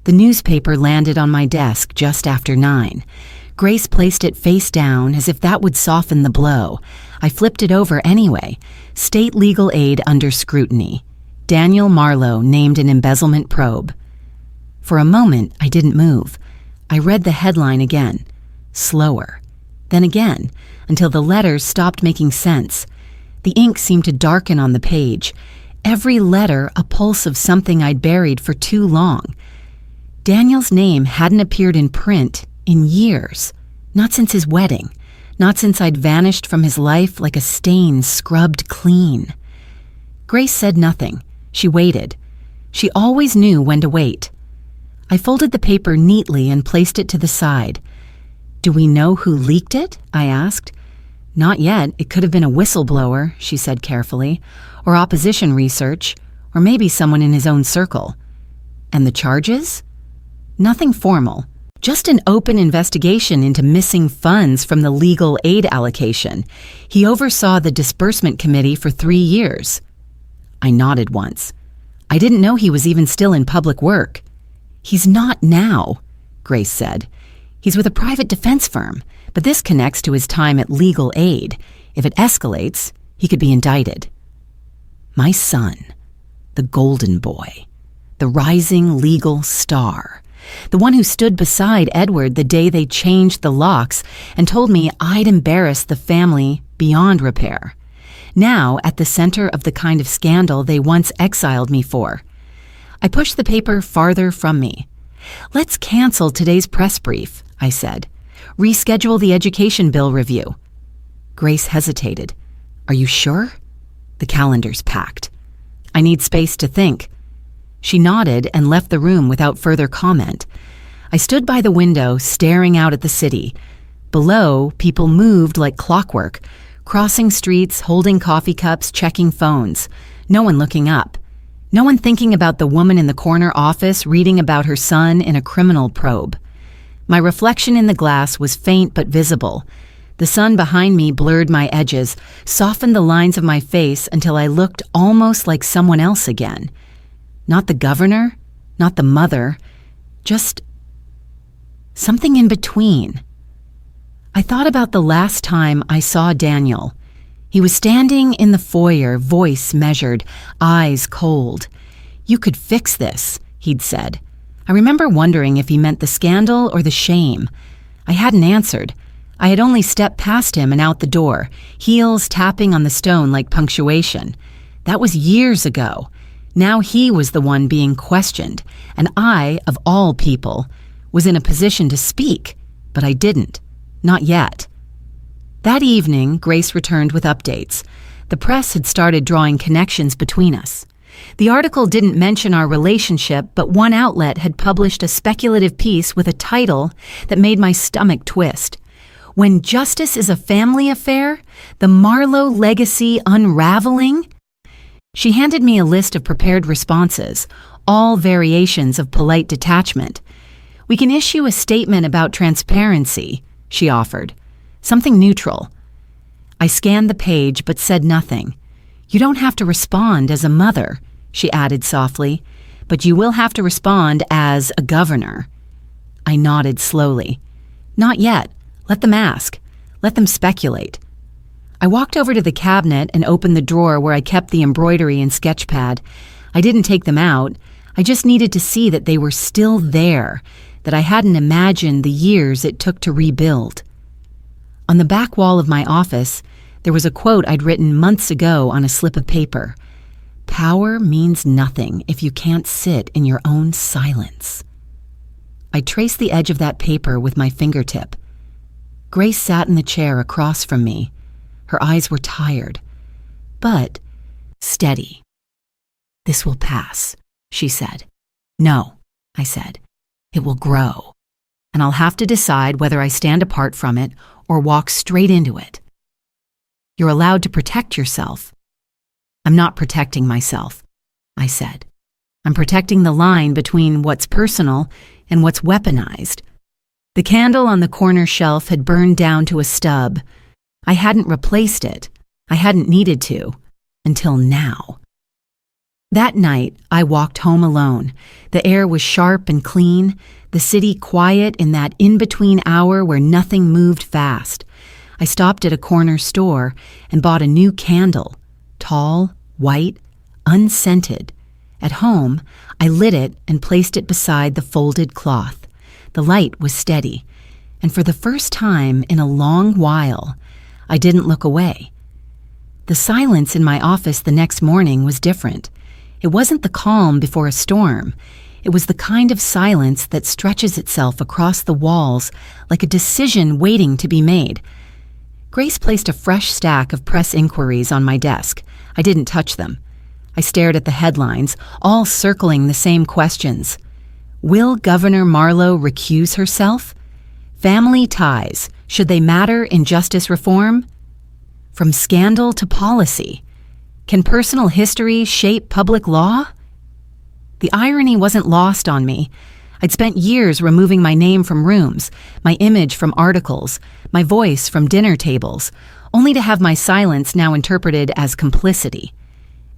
The newspaper landed on my desk just after 9. Grace placed it face down as if that would soften the blow. I flipped it over anyway. State legal aid under scrutiny. Daniel Marlowe named an embezzlement probe. For a moment, I didn't move. I read the headline again, slower, then again, until the letters stopped making sense. The ink seemed to darken on the page. Every letter a pulse of something I'd buried for too long. Daniel's name hadn't appeared in print in years, not since his wedding, not since I'd vanished from his life like a stain scrubbed clean. Grace said nothing. She waited. She always knew when to wait. I folded the paper neatly and placed it to the side. "Do we know who leaked it?" I asked. "Not yet. It could have been a whistleblower," she said carefully, "or opposition research, or maybe someone in his own circle." "And the charges?" "Nothing formal. Just an open investigation into missing funds from the legal aid allocation. He oversaw the disbursement committee for 3 years." I nodded once. "I didn't know he was even still in public work." "He's not now," Grace said. "He's with a private defense firm, but this connects to his time at legal aid. If it escalates, he could be indicted." My son, the golden boy, the rising legal star, the one who stood beside Edward the day they changed the locks and told me I'd embarrassed the family beyond repair. Now at the center of the kind of scandal they once exiled me for. I pushed the paper farther from me. "Let's cancel today's press brief," I said. "Reschedule the education bill review." Grace hesitated. "Are you sure?" "The calendar's packed. I need space to think." She nodded and left the room without further comment. I stood by the window, staring out at the city. Below, people moved like clockwork, crossing streets, holding coffee cups, checking phones. No one looking up. No one thinking about the woman in the corner office reading about her son in a criminal probe. My reflection in the glass was faint but visible. The sun behind me blurred my edges, softened the lines of my face until I looked almost like someone else again. Not the governor, not the mother, just something in between. I thought about the last time I saw Daniel. He was standing in the foyer, voice measured, eyes cold. "You could fix this," he'd said. I remember wondering if he meant the scandal or the shame. I hadn't answered. I had only stepped past him and out the door, heels tapping on the stone like punctuation. That was years ago. Now he was the one being questioned, and I, of all people, was in a position to speak, but I didn't. Not yet. That evening, Grace returned with updates. The press had started drawing connections between us. The article didn't mention our relationship, but one outlet had published a speculative piece with a title that made my stomach twist. "When Justice is a Family Affair? The Marlowe Legacy Unraveling?" She handed me a list of prepared responses, all variations of polite detachment. "We can issue a statement about transparency," she offered. "Something neutral." I scanned the page but said nothing. "You don't have to respond as a mother," she added softly, "but you will have to respond as a governor." I nodded slowly. "Not yet. Let them ask. Let them speculate." I walked over to the cabinet and opened the drawer where I kept the embroidery and sketch pad. I didn't take them out. I just needed to see that they were still there, that I hadn't imagined the years it took to rebuild. On the back wall of my office, there was a quote I'd written months ago on a slip of paper. "Power means nothing if you can't sit in your own silence." I traced the edge of that paper with my fingertip. Grace sat in the chair across from me. Her eyes were tired, but steady. "This will pass," she said. "No," I said. "It will grow, and I'll have to decide whether I stand apart from it or walk straight into it." "You're allowed to protect yourself." "I'm not protecting myself," I said. "I'm protecting the line between what's personal and what's weaponized." The candle on the corner shelf had burned down to a stub. I hadn't replaced it. I hadn't needed to, until now. That night, I walked home alone. The air was sharp and clean, the city quiet in that in-between hour where nothing moved fast. I stopped at a corner store and bought a new candle, tall, white, unscented. At home, I lit it and placed it beside the folded cloth. The light was steady, and for the first time in a long while, I didn't look away. The silence in my office the next morning was different. It wasn't the calm before a storm. It was the kind of silence that stretches itself across the walls like a decision waiting to be made. Grace placed a fresh stack of press inquiries on my desk. I didn't touch them. I stared at the headlines, all circling the same questions. Will Governor Marlowe recuse herself? Family ties, should they matter in justice reform? From scandal to policy. Can personal history shape public law? The irony wasn't lost on me. I'd spent years removing my name from rooms, my image from articles, my voice from dinner tables, only to have my silence now interpreted as complicity.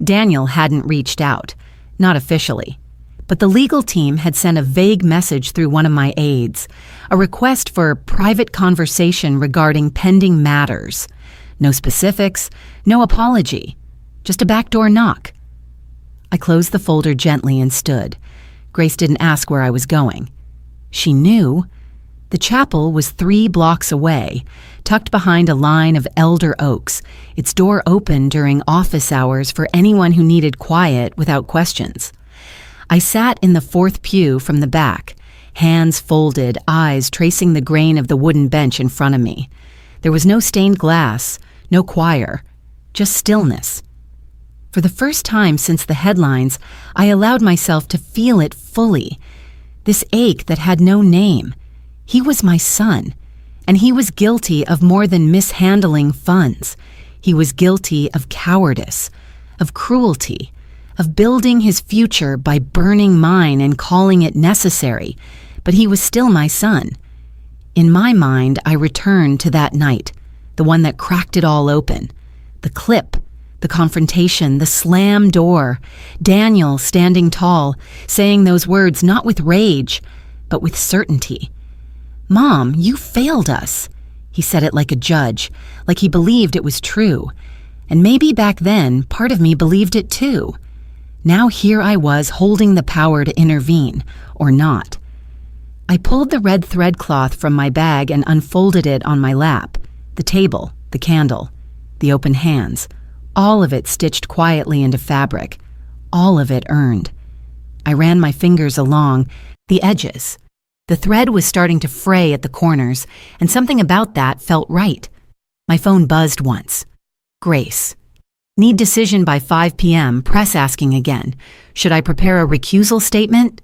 Daniel hadn't reached out, not officially. But the legal team had sent a vague message through one of my aides, a request for private conversation regarding pending matters. No specifics, no apology, just a backdoor knock. I closed the folder gently and stood. Grace didn't ask where I was going. She knew. The chapel was 3 blocks away, tucked behind a line of elder oaks, its door open during office hours for anyone who needed quiet without questions. I sat in the 4th pew from the back, hands folded, eyes tracing the grain of the wooden bench in front of me. There was no stained glass, no choir, just stillness. For the first time since the headlines, I allowed myself to feel it fully. This ache that had no name. He was my son, and he was guilty of more than mishandling funds. He was guilty of cowardice, of cruelty, of building his future by burning mine and calling it necessary, but he was still my son. In my mind, I returned to that night, the one that cracked it all open. The clip, the confrontation, the slam door, Daniel standing tall, saying those words not with rage, but with certainty. "Mom, you failed us." He said it like a judge, like he believed it was true. And maybe back then, part of me believed it too. Now here I was holding the power to intervene, or not. I pulled the red thread cloth from my bag and unfolded it on my lap. The table, the candle, the open hands, all of it stitched quietly into fabric, all of it earned. I ran my fingers along the edges. The thread was starting to fray at the corners, and something about that felt right. My phone buzzed once. Grace. Need decision by 5 p.m., press asking again. Should I prepare a recusal statement?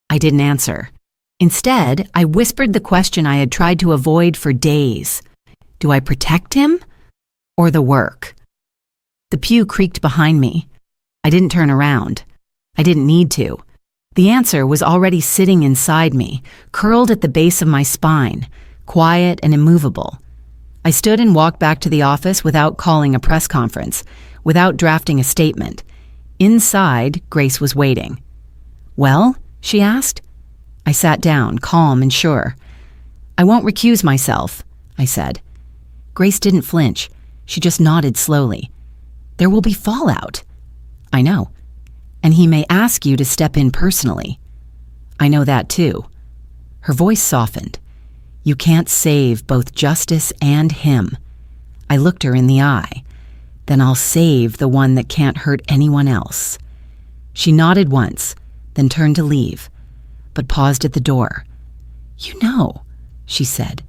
I didn't answer. Instead, I whispered the question I had tried to avoid for days. Do I protect him or the work? The pew creaked behind me. I didn't turn around. I didn't need to. The answer was already sitting inside me, curled at the base of my spine, quiet and immovable. I stood and walked back to the office without calling a press conference, without drafting a statement. Inside, Grace was waiting. "Well?" she asked. I sat down, calm and sure. "I won't recuse myself," I said. Grace didn't flinch. She just nodded slowly. "There will be fallout." "I know. And he may ask you to step in personally." "I know that too." Her voice softened. "You can't save both justice and him." I looked her in the eye. "Then I'll save the one that can't hurt anyone else." She nodded once, then turned to leave, but paused at the door. "You know," she said,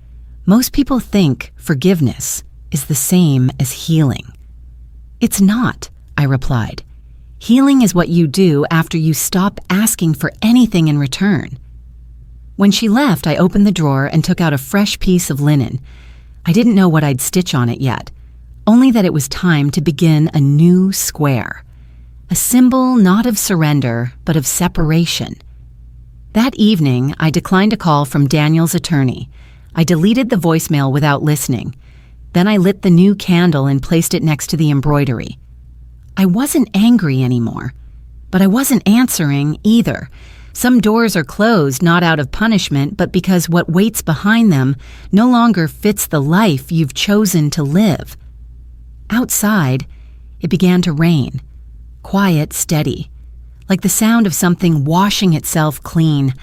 "most people think forgiveness is the same as healing." "It's not," I replied. "Healing is what you do after you stop asking for anything in return." When she left, I opened the drawer and took out a fresh piece of linen. I didn't know what I'd stitch on it yet, only that it was time to begin a new square. A symbol not of surrender, but of separation. That evening, I declined a call from Daniel's attorney. I deleted the voicemail without listening. Then I lit the new candle and placed it next to the embroidery. I wasn't angry anymore, but I wasn't answering either. Some doors are closed not out of punishment, but because what waits behind them no longer fits the life you've chosen to live. Outside, it began to rain. Quiet, steady, like the sound of something washing itself clean.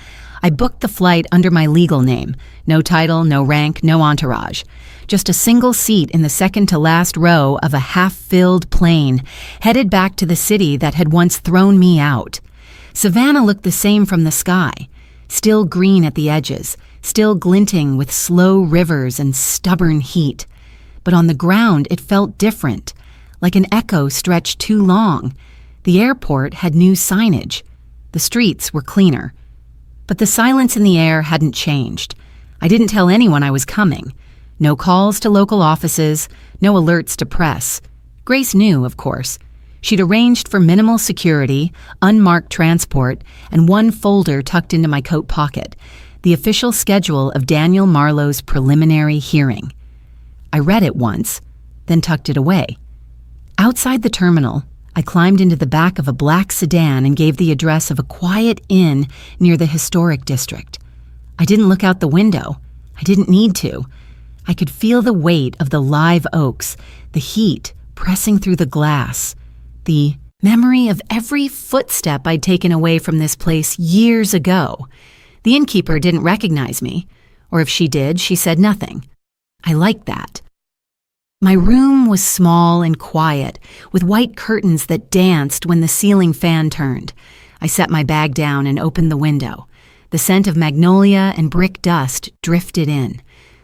I booked the flight under my legal name. No title, no rank, no entourage. Just a single seat in the second-to-last row of a half-filled plane, headed back to the city that had once thrown me out. Savannah looked the same from the sky, still green at the edges, still glinting with slow rivers and stubborn heat. But on the ground it felt different, like an echo stretched too long. The airport had new signage. The streets were cleaner. But the silence in the air hadn't changed. I didn't tell anyone I was coming. No calls to local offices, no alerts to press. Grace knew, of course. She'd arranged for minimal security, unmarked transport, and one folder tucked into my coat pocket, the official schedule of Daniel Marlowe's preliminary hearing. I read it once, then tucked it away. Outside the terminal, I climbed into the back of a black sedan and gave the address of a quiet inn near the historic district. I didn't look out the window. I didn't need to. I could feel the weight of the live oaks, the heat pressing through the glass, the memory of every footstep I'd taken away from this place years ago. The innkeeper didn't recognize me, or if she did, she said nothing. I liked that. My room was small and quiet, with white curtains that danced when the ceiling fan turned. I set my bag down and opened the window. The scent of magnolia and brick dust drifted in.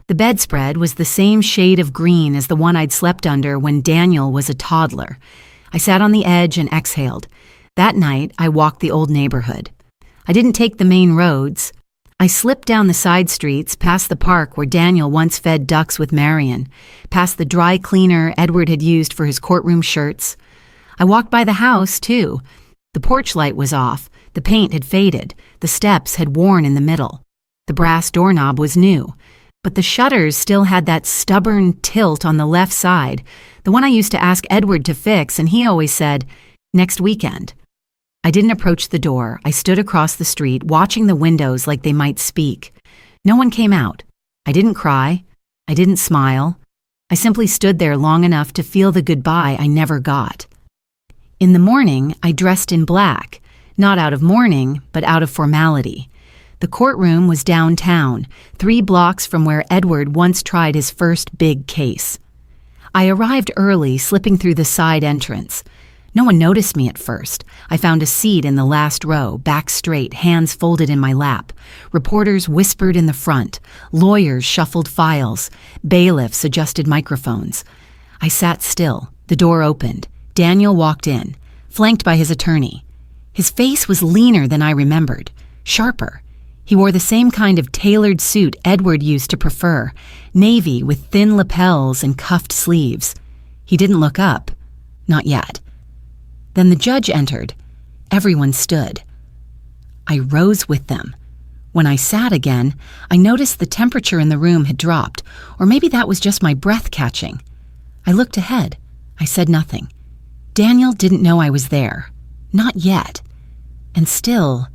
The bedspread was the same shade of green as the one I'd slept under when Daniel was a toddler. I sat on the edge and exhaled. That night, I walked the old neighborhood. I didn't take the main roads. I slipped down the side streets, past the park where Daniel once fed ducks with Marion, past the dry cleaner Edward had used for his courtroom shirts. I walked by the house, too. The porch light was off. The paint had faded. The steps had worn in the middle. The brass doorknob was new. But the shutters still had that stubborn tilt on the left side, the one I used to ask Edward to fix, and he always said, "Next weekend." I didn't approach the door. I stood across the street, watching the windows like they might speak. No one came out. I didn't cry. I didn't smile. I simply stood there long enough to feel the goodbye I never got. In the morning, I dressed in black, not out of mourning, but out of formality. The courtroom was downtown, 3 blocks from where Edward once tried his first big case. I arrived early, slipping through the side entrance. No one noticed me at first. I found a seat in the last row, back straight, hands folded in my lap. Reporters whispered in the front. Lawyers shuffled files. Bailiffs adjusted microphones. I sat still. The door opened. Daniel walked in, flanked by his attorney. His face was leaner than I remembered, sharper. He wore the same kind of tailored suit Edward used to prefer, navy with thin lapels and cuffed sleeves. He didn't look up. Not yet. Then the judge entered. Everyone stood. I rose with them. When I sat again, I noticed the temperature in the room had dropped, or maybe that was just my breath catching. I looked ahead. I said nothing. Daniel didn't know I was there. Not yet. And still,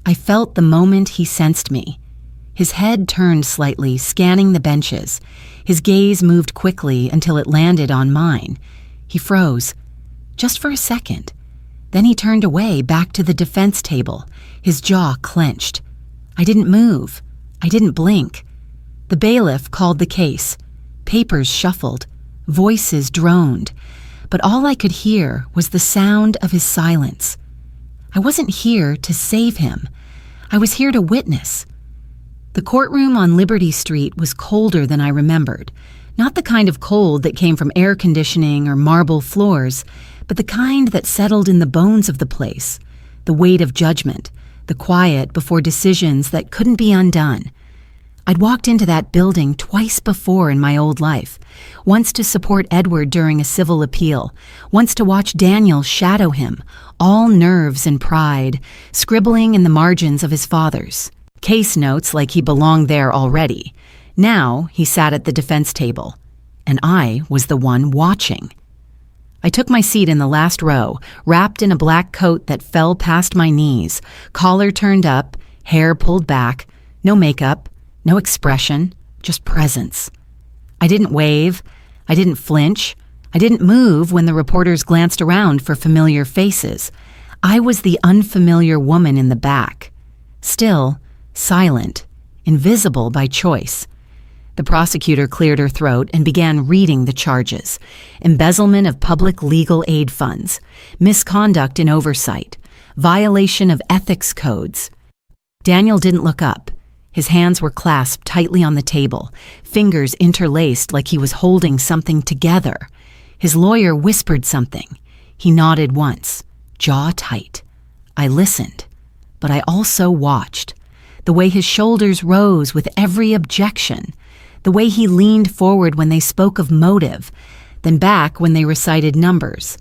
I felt the moment he sensed me. His head turned slightly, scanning the benches. His gaze moved quickly until it landed on mine. He froze, just for a second. Then he turned away, back to the defense table, his jaw clenched. I didn't move. I didn't blink. The bailiff called the case. Papers shuffled. Voices droned. But all I could hear was the sound of his silence. I wasn't here to save him. I was here to witness. The courtroom on Liberty Street was colder than I remembered. Not the kind of cold that came from air conditioning or marble floors, but the kind that settled in the bones of the place, the weight of judgment, the quiet before decisions that couldn't be undone. I'd walked into that building twice before in my old life, once to support Edward during a civil appeal, once to watch Daniel shadow him, all nerves and pride, scribbling in the margins of his father's. Case notes like he belonged there already. Now he sat at the defense table, and I was the one watching. I took my seat in the last row, wrapped in a black coat that fell past my knees, collar turned up, hair pulled back, no makeup, no expression, just presence. I didn't wave, I didn't flinch, I didn't move when the reporters glanced around for familiar faces. I was the unfamiliar woman in the back. Still, silent, invisible by choice. The prosecutor cleared her throat and began reading the charges. Embezzlement of public legal aid funds, misconduct in oversight, violation of ethics codes. Daniel didn't look up. His hands were clasped tightly on the table, fingers interlaced like he was holding something together. His lawyer whispered something. He nodded once, jaw tight. I listened, but I also watched. The way his shoulders rose with every objection, the way he leaned forward when they spoke of motive, then back when they recited numbers,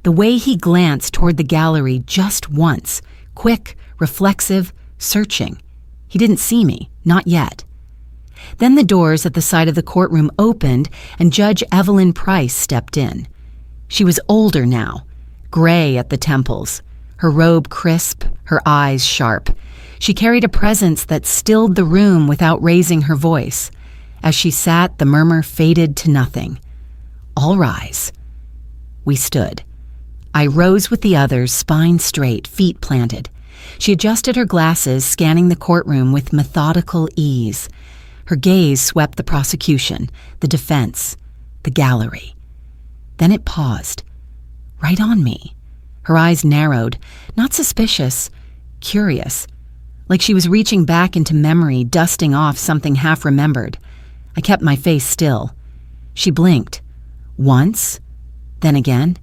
the way he glanced toward the gallery just once, quick, reflexive, searching. He didn't see me, not yet. Then the doors at the side of the courtroom opened and Judge Evelyn Price stepped in. She was older now, gray at the temples, her robe crisp, her eyes sharp. She carried a presence that stilled the room without raising her voice. As she sat, the murmur faded to nothing. All rise. We stood. I rose with the others, spine straight, feet planted. She adjusted her glasses, scanning the courtroom with methodical ease. Her gaze swept the prosecution, the defense, the gallery. Then it paused, right on me. Her eyes narrowed, not suspicious, curious, like she was reaching back into memory, dusting off something half-remembered. I kept my face still. She blinked. Once, then again.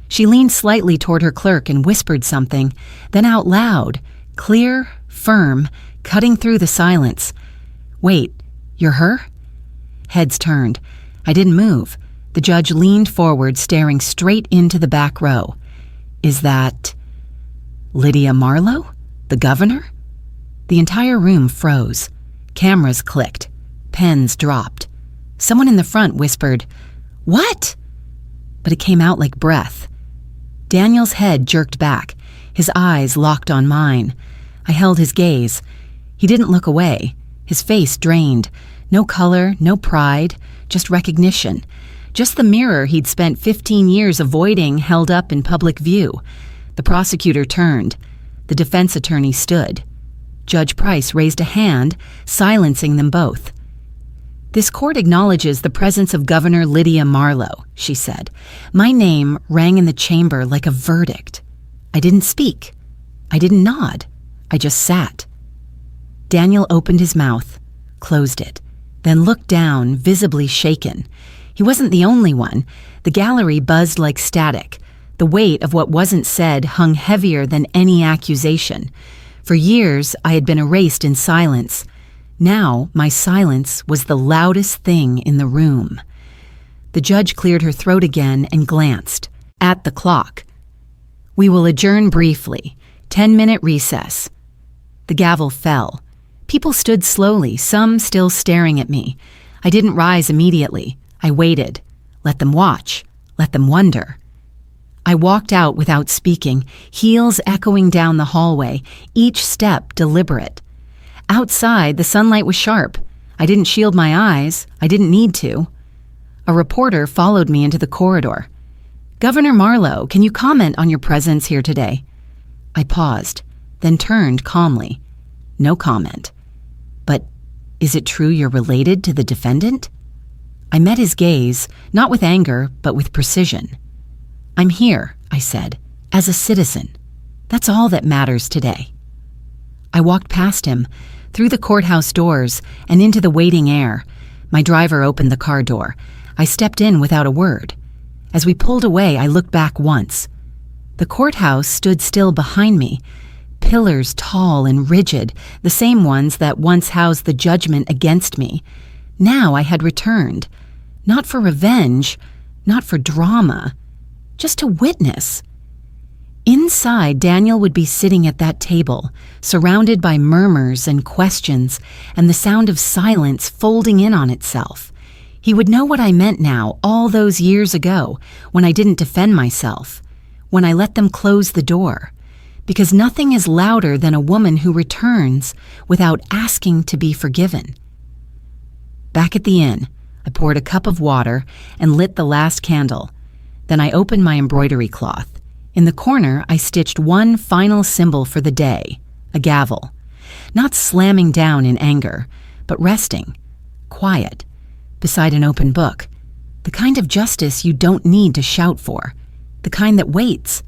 She leaned slightly toward her clerk and whispered something, then out loud, clear, firm, cutting through the silence. Wait, you're her? Heads turned. I didn't move. The judge leaned forward, staring straight into the back row. Is that Lydia Marlowe? The governor? The entire room froze. Cameras clicked. Pens dropped. Someone in the front whispered, "What?" But it came out like breath. Daniel's head jerked back, his eyes locked on mine. I held his gaze. He didn't look away, his face drained. No color, no pride, just recognition. Just the mirror he'd spent 15 years avoiding held up in public view. The prosecutor turned. The defense attorney stood. Judge Price raised a hand, silencing them both. "This court acknowledges the presence of Governor Lydia Marlowe," she said. My name rang in the chamber like a verdict. I didn't speak. I didn't nod. I just sat. Daniel opened his mouth, closed it, then looked down, visibly shaken. He wasn't the only one. The gallery buzzed like static. The weight of what wasn't said hung heavier than any accusation. For years, I had been erased in silence. Now, my silence was the loudest thing in the room. The judge cleared her throat again and glanced at the clock. We will adjourn briefly. 10-minute recess. The gavel fell. People stood slowly, some still staring at me. I didn't rise immediately. I waited. Let them watch. Let them wonder. I walked out without speaking, heels echoing down the hallway, each step deliberate. Outside, the sunlight was sharp. I didn't shield my eyes. I didn't need to. A reporter followed me into the corridor. "Governor Marlowe, can you comment on your presence here today?" I paused, then turned calmly. No comment. "But is it true you're related to the defendant?" I met his gaze, not with anger, but with precision. "I'm here," I said, "as a citizen. That's all that matters today." I walked past him, through the courthouse doors, and into the waiting air. My driver opened the car door. I stepped in without a word. As we pulled away, I looked back once. The courthouse stood still behind me, pillars tall and rigid, the same ones that once housed the judgment against me. Now I had returned, not for revenge, not for drama, just to witness. Inside, Daniel would be sitting at that table, surrounded by murmurs and questions and the sound of silence folding in on itself. He would know what I meant now, all those years ago, when I didn't defend myself, when I let them close the door, because nothing is louder than a woman who returns without asking to be forgiven. Back at the inn, I poured a cup of water and lit the last candle. Then I opened my embroidery cloth. In the corner, I stitched one final symbol for the day, a gavel. Not slamming down in anger, but resting, quiet, beside an open book. The kind of justice you don't need to shout for, the kind that waits.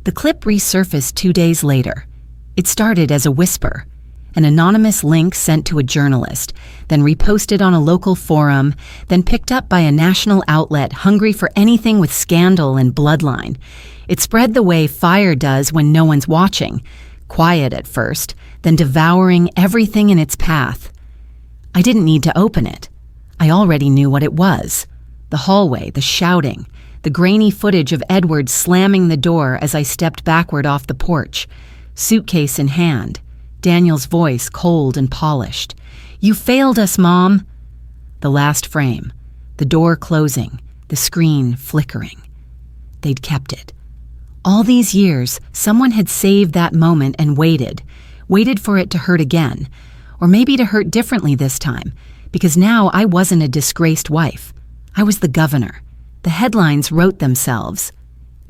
The clip resurfaced 2 days later. It started as a whisper, an anonymous link sent to a journalist, then reposted on a local forum, then picked up by a national outlet hungry for anything with scandal and bloodline. It spread the way fire does when no one's watching, quiet at first, then devouring everything in its path. I didn't need to open it. I already knew what it was. The hallway, the shouting, the grainy footage of Edward slamming the door as I stepped backward off the porch, suitcase in hand, Daniel's voice cold and polished. "You failed us, Mom." The last frame, the door closing, the screen flickering. They'd kept it. All these years, someone had saved that moment and waited for it to hurt again, or maybe to hurt differently this time, because now I wasn't a disgraced wife. I was the governor. The headlines wrote themselves.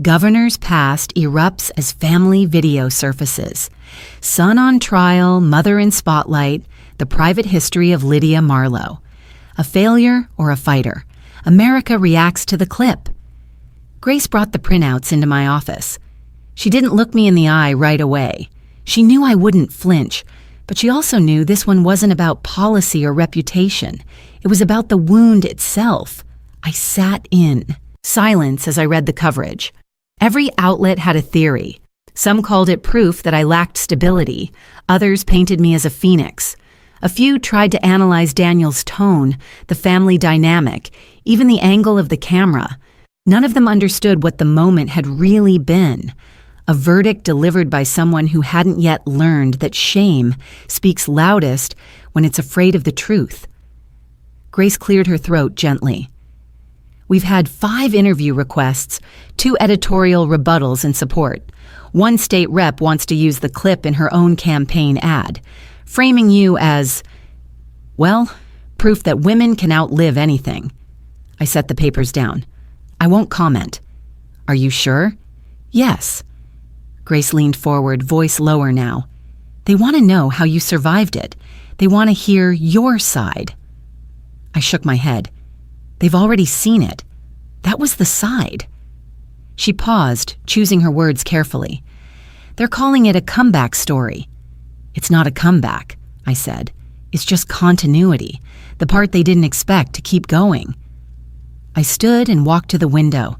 Governor's past erupts as family video surfaces. Son on trial, mother in spotlight, the private history of Lydia Marlowe. A failure or a fighter? America reacts to the clip. Grace brought the printouts into my office. She didn't look me in the eye right away. She knew I wouldn't flinch, but she also knew this one wasn't about policy or reputation. It was about the wound itself. I sat in silence as I read the coverage. Every outlet had a theory. Some called it proof that I lacked stability. Others painted me as a phoenix. A few tried to analyze Daniel's tone, the family dynamic, even the angle of the camera. None of them understood what the moment had really been. A verdict delivered by someone who hadn't yet learned that shame speaks loudest when it's afraid of the truth. Grace cleared her throat gently. We've had 5 interview requests, 2 editorial rebuttals in support. One state rep wants to use the clip in her own campaign ad, framing you as, well, proof that women can outlive anything. I set the papers down. I won't comment. Are you sure? Yes. Grace leaned forward, voice lower now. They want to know how you survived it. They want to hear your side. I shook my head. They've already seen it. That was the side. She paused, choosing her words carefully. They're calling it a comeback story. It's not a comeback, I said. It's just continuity, the part they didn't expect to keep going. I stood and walked to the window.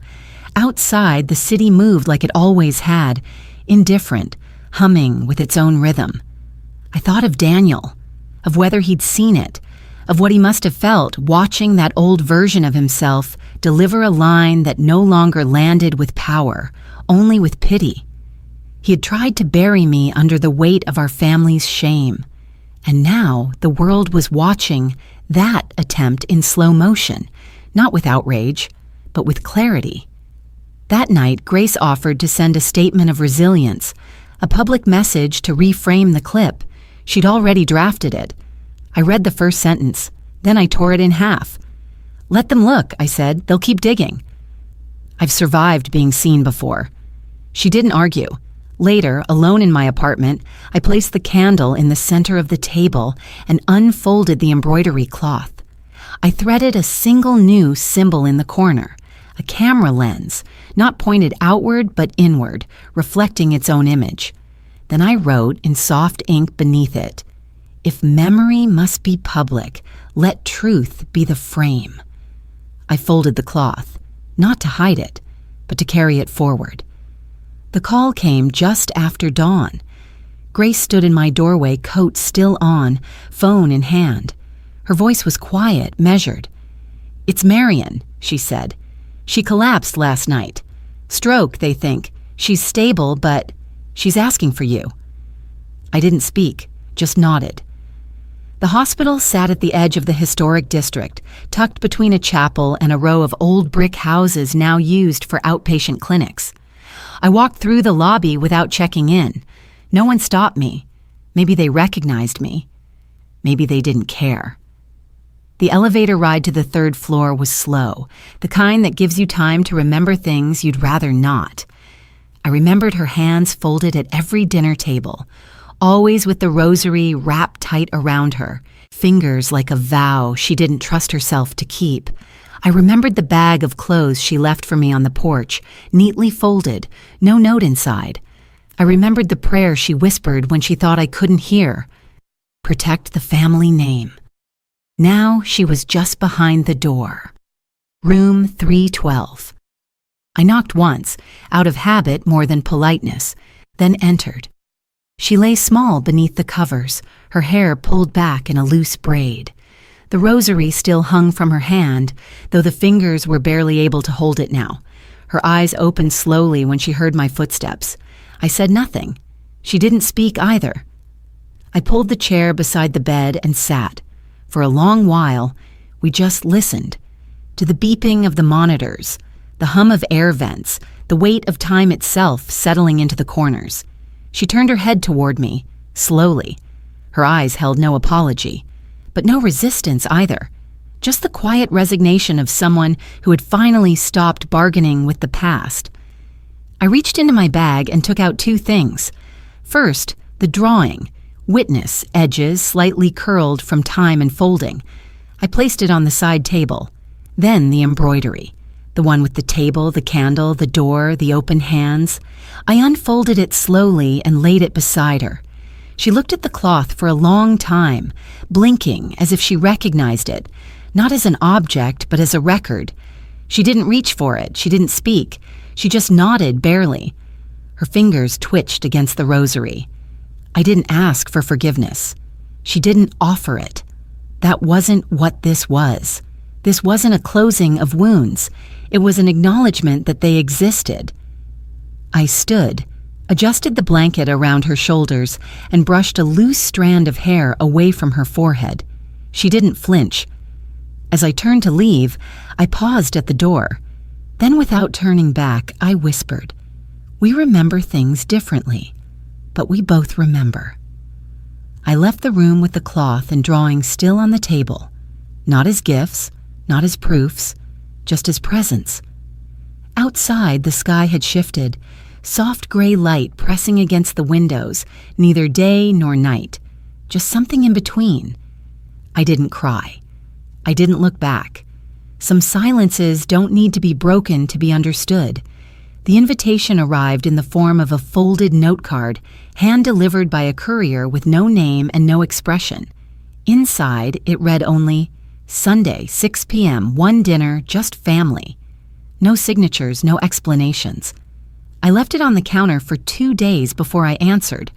Outside, the city moved like it always had, indifferent, humming with its own rhythm. I thought of Daniel, of whether he'd seen it, of what he must have felt watching that old version of himself deliver a line that no longer landed with power, only with pity. He had tried to bury me under the weight of our family's shame, and now the world was watching that attempt in slow motion, not with outrage, but with clarity. That night, Grace offered to send a statement of resilience, a public message to reframe the clip. She'd already drafted it. I read the first sentence, then I tore it in half. "Let them look," I said. "They'll keep digging." I've survived being seen before. She didn't argue. Later, alone in my apartment, I placed the candle in the center of the table and unfolded the embroidery cloth. I threaded a single new symbol in the corner, a camera lens, not pointed outward but inward, reflecting its own image. Then I wrote in soft ink beneath it, "If memory must be public, let truth be the frame." I folded the cloth, not to hide it, but to carry it forward. The call came just after dawn. Grace stood in my doorway, coat still on, phone in hand. Her voice was quiet, measured. "It's Marion," she said. "She collapsed last night. Stroke, they think. She's stable, but she's asking for you." I didn't speak, just nodded. The hospital sat at the edge of the historic district, tucked between a chapel and a row of old brick houses now used for outpatient clinics. I walked through the lobby without checking in. No one stopped me. Maybe they recognized me. Maybe they didn't care. The elevator ride to the third floor was slow, the kind that gives you time to remember things you'd rather not. I remembered her hands folded at every dinner table, always with the rosary wrapped tight around her, fingers like a vow she didn't trust herself to keep. I remembered the bag of clothes she left for me on the porch, neatly folded, no note inside. I remembered the prayer she whispered when she thought I couldn't hear. Protect the family name. Now she was just behind the door. Room 312. I knocked once, out of habit more than politeness, then entered. She lay small beneath the covers, her hair pulled back in a loose braid. The rosary still hung from her hand, though the fingers were barely able to hold it now. Her eyes opened slowly when she heard my footsteps. I said nothing. She didn't speak either. I pulled the chair beside the bed and sat. For a long while, we just listened to the beeping of the monitors, the hum of air vents, the weight of time itself settling into the corners. She turned her head toward me, slowly. Her eyes held no apology, but no resistance either. Just the quiet resignation of someone who had finally stopped bargaining with the past. I reached into my bag and took out two things. First, the drawing, witness, edges slightly curled from time and folding. I placed it on the side table. Then the embroidery, the one with the table, the candle, the door, the open hands. I unfolded it slowly and laid it beside her. She looked at the cloth for a long time, blinking as if she recognized it, not as an object, but as a record. She didn't reach for it. She didn't speak. She just nodded barely. Her fingers twitched against the rosary. I didn't ask for forgiveness. She didn't offer it. That wasn't what this was. This wasn't a closing of wounds. It was an acknowledgement that they existed. I stood, adjusted the blanket around her shoulders, and brushed a loose strand of hair away from her forehead. She didn't flinch. As I turned to leave, I paused at the door. Then, without turning back, I whispered, "We remember things differently, but we both remember." I left the room with the cloth and drawing still on the table, not as gifts, not as proofs, just as presence. Outside, the sky had shifted, soft gray light pressing against the windows, neither day nor night, just something in between. I didn't cry. I didn't look back. Some silences don't need to be broken to be understood. The invitation arrived in the form of a folded note card, hand-delivered by a courier with no name and no expression. Inside, it read only, "Sunday, 6 p.m., one dinner, just family." No signatures, no explanations. I left it on the counter for 2 days before I answered.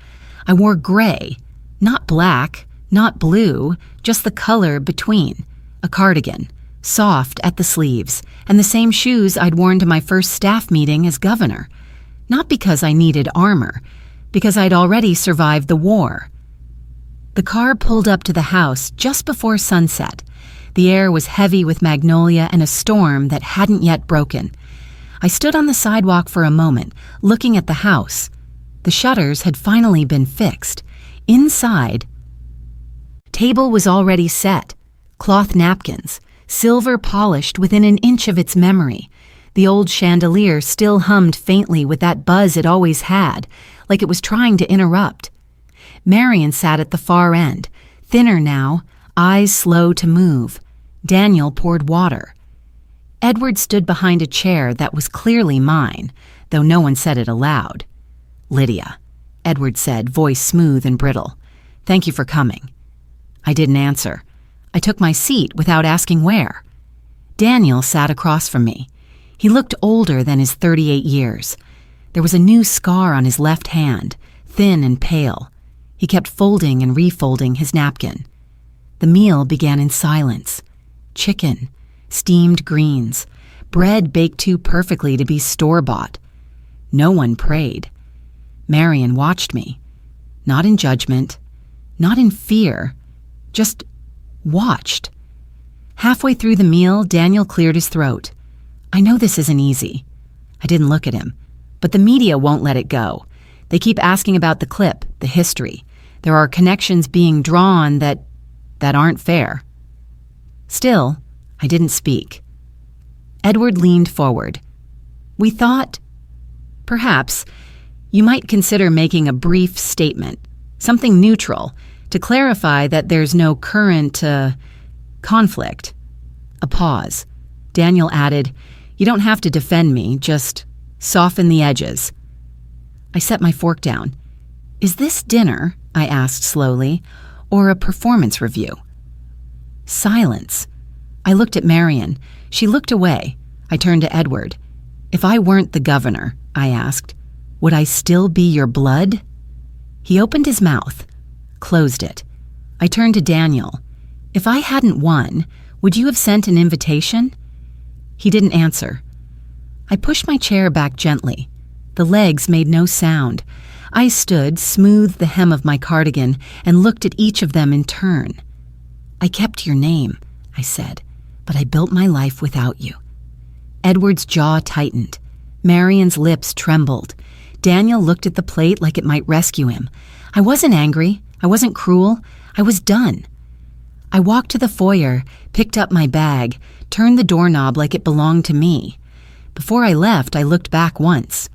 I wore gray, not black, not blue, just the color between. A cardigan, soft at the sleeves, and the same shoes I'd worn to my first staff meeting as governor. Not because I needed armor, because I'd already survived the war. The car pulled up to the house just before sunset. The air was heavy with magnolia and a storm that hadn't yet broken. I stood on the sidewalk for a moment, looking at the house. The shutters had finally been fixed. Inside, table was already set, cloth napkins, silver polished within an inch of its memory. The old chandelier still hummed faintly with that buzz it always had, like it was trying to interrupt. Marion sat at the far end, thinner now, eyes slow to move. Daniel poured water. Edward stood behind a chair that was clearly mine, though no one said it aloud. "Lydia," Edward said, voice smooth and brittle. "Thank you for coming." I didn't answer. I took my seat without asking where. Daniel sat across from me. He looked older than his 38 years. There was a new scar on his left hand, thin and pale. He kept folding and refolding his napkin. The meal began in silence. Chicken, steamed greens, bread baked too perfectly to be store-bought. No one prayed. Marion watched me. Not in judgment, not in fear, just watched. Halfway through the meal, Daniel cleared his throat. "I know this isn't easy." I didn't look at him. "But the media won't let it go. They keep asking about the clip, the history. There are connections being drawn that aren't fair." Still, I didn't speak. Edward leaned forward. "We thought, perhaps, you might consider making a brief statement, something neutral, to clarify that there's no current, conflict." A pause. Daniel added, "You don't have to defend me, just soften the edges." I set my fork down. "Is this dinner," I asked slowly, "or a performance review?" Silence. I looked at Marion. She looked away. I turned to Edward. "If I weren't the governor," I asked, "would I still be your blood?" He opened his mouth, closed it. I turned to Daniel. "If I hadn't won, would you have sent an invitation?" He didn't answer. I pushed my chair back gently. The legs made no sound. I stood, smoothed the hem of my cardigan, and looked at each of them in turn. "I kept your name," I said, "but I built my life without you." Edward's jaw tightened. Marion's lips trembled. Daniel looked at the plate like it might rescue him. I wasn't angry. I wasn't cruel. I was done. I walked to the foyer, picked up my bag, turned the doorknob like it belonged to me. Before I left, I looked back once.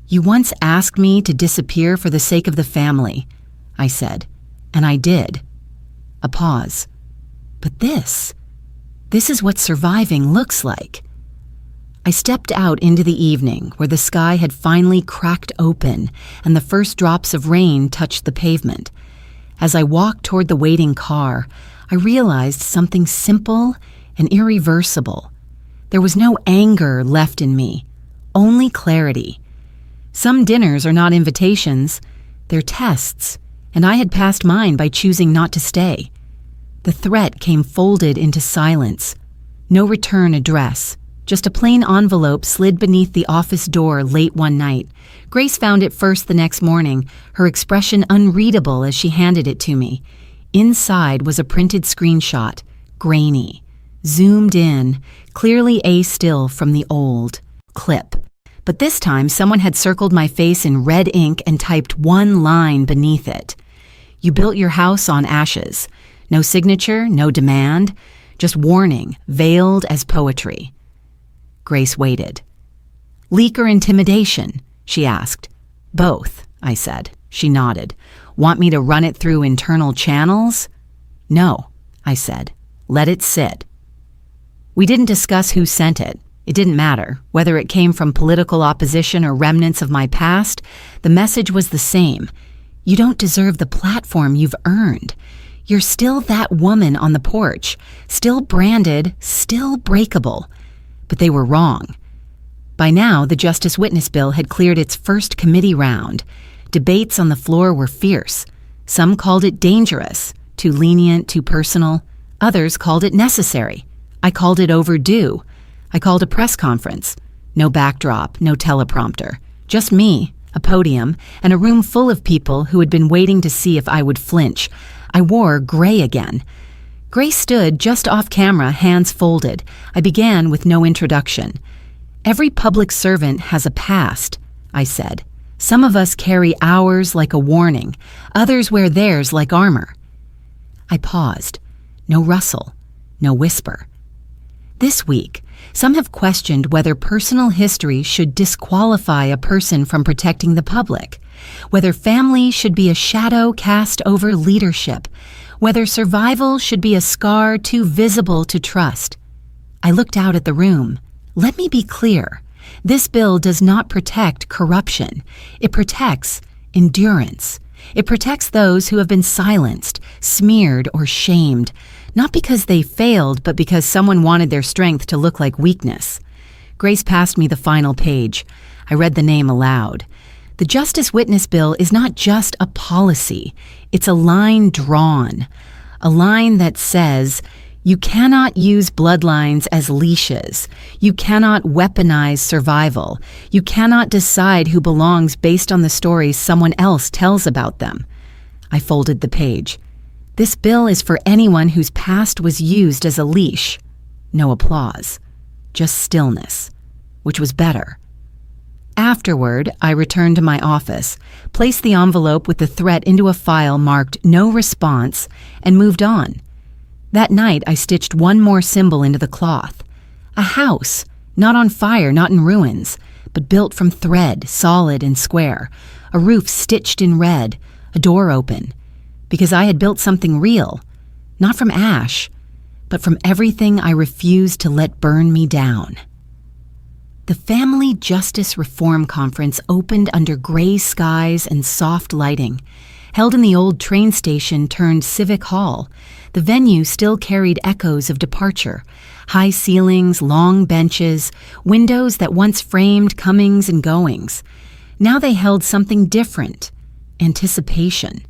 "You once asked me to disappear for the sake of the family," I said, "and I did." A pause. "But this is what surviving looks like." I stepped out into the evening where the sky had finally cracked open and the first drops of rain touched the pavement. As I walked toward the waiting car, I realized something simple and irreversible. There was no anger left in me, only clarity. Some dinners are not invitations, they're tests, and I had passed mine by choosing not to stay. The threat came folded into silence. No return address, just a plain envelope slid beneath the office door late one night. Grace found it first the next morning, her expression unreadable as she handed it to me. Inside was a printed screenshot, grainy, zoomed in, clearly a still from the old clip. But this time someone had circled my face in red ink and typed one line beneath it. "You built your house on ashes. No signature, no demand, just warning, veiled as poetry." Grace waited. "Leak or intimidation?" she asked. "Both," I said. She nodded. "Want me to run it through internal channels?" "No," I said. "Let it sit." We didn't discuss who sent it. It didn't matter. Whether it came from political opposition or remnants of my past, the message was the same. You don't deserve the platform you've earned. You're still that woman on the porch, still branded, still breakable. But they were wrong. By now, the Justice Witness Bill had cleared its first committee round. Debates on the floor were fierce. Some called it dangerous, too lenient, too personal. Others called it necessary. I called it overdue. I called a press conference. No backdrop, no teleprompter. Just me, a podium, and a room full of people who had been waiting to see if I would flinch. I wore gray again. Grace stood just off camera, hands folded. I began with no introduction. "Every public servant has a past," I said. "Some of us carry ours like a warning. Others wear theirs like armor." I paused. No rustle, no whisper. This week, some have questioned whether personal history should disqualify a person from protecting the public, whether family should be a shadow cast over leadership, whether survival should be a scar too visible to trust. I looked out at the room. Let me be clear. This bill does not protect corruption. It protects endurance. It protects those who have been silenced, smeared, or shamed, not because they failed, but because someone wanted their strength to look like weakness. Grace passed me the final page. I read the name aloud. The Justice Witness Bill is not just a policy. It's a line drawn. A line that says, you cannot use bloodlines as leashes. You cannot weaponize survival. You cannot decide who belongs based on the stories someone else tells about them. I folded the page. This bill is for anyone whose past was used as a leash. No applause. Just stillness, which was better. Afterward, I returned to my office, placed the envelope with the threat into a file marked "No Response," and moved on. That night, I stitched one more symbol into the cloth. A house, not on fire, not in ruins, but built from thread, solid and square, a roof stitched in red, a door open, because I had built something real, not from ash, but from everything I refused to let burn me down. The Family Justice Reform Conference opened under gray skies and soft lighting. Held in the old train station turned civic hall, the venue still carried echoes of departure, high ceilings, long benches, windows that once framed comings and goings. Now they held something different, anticipation.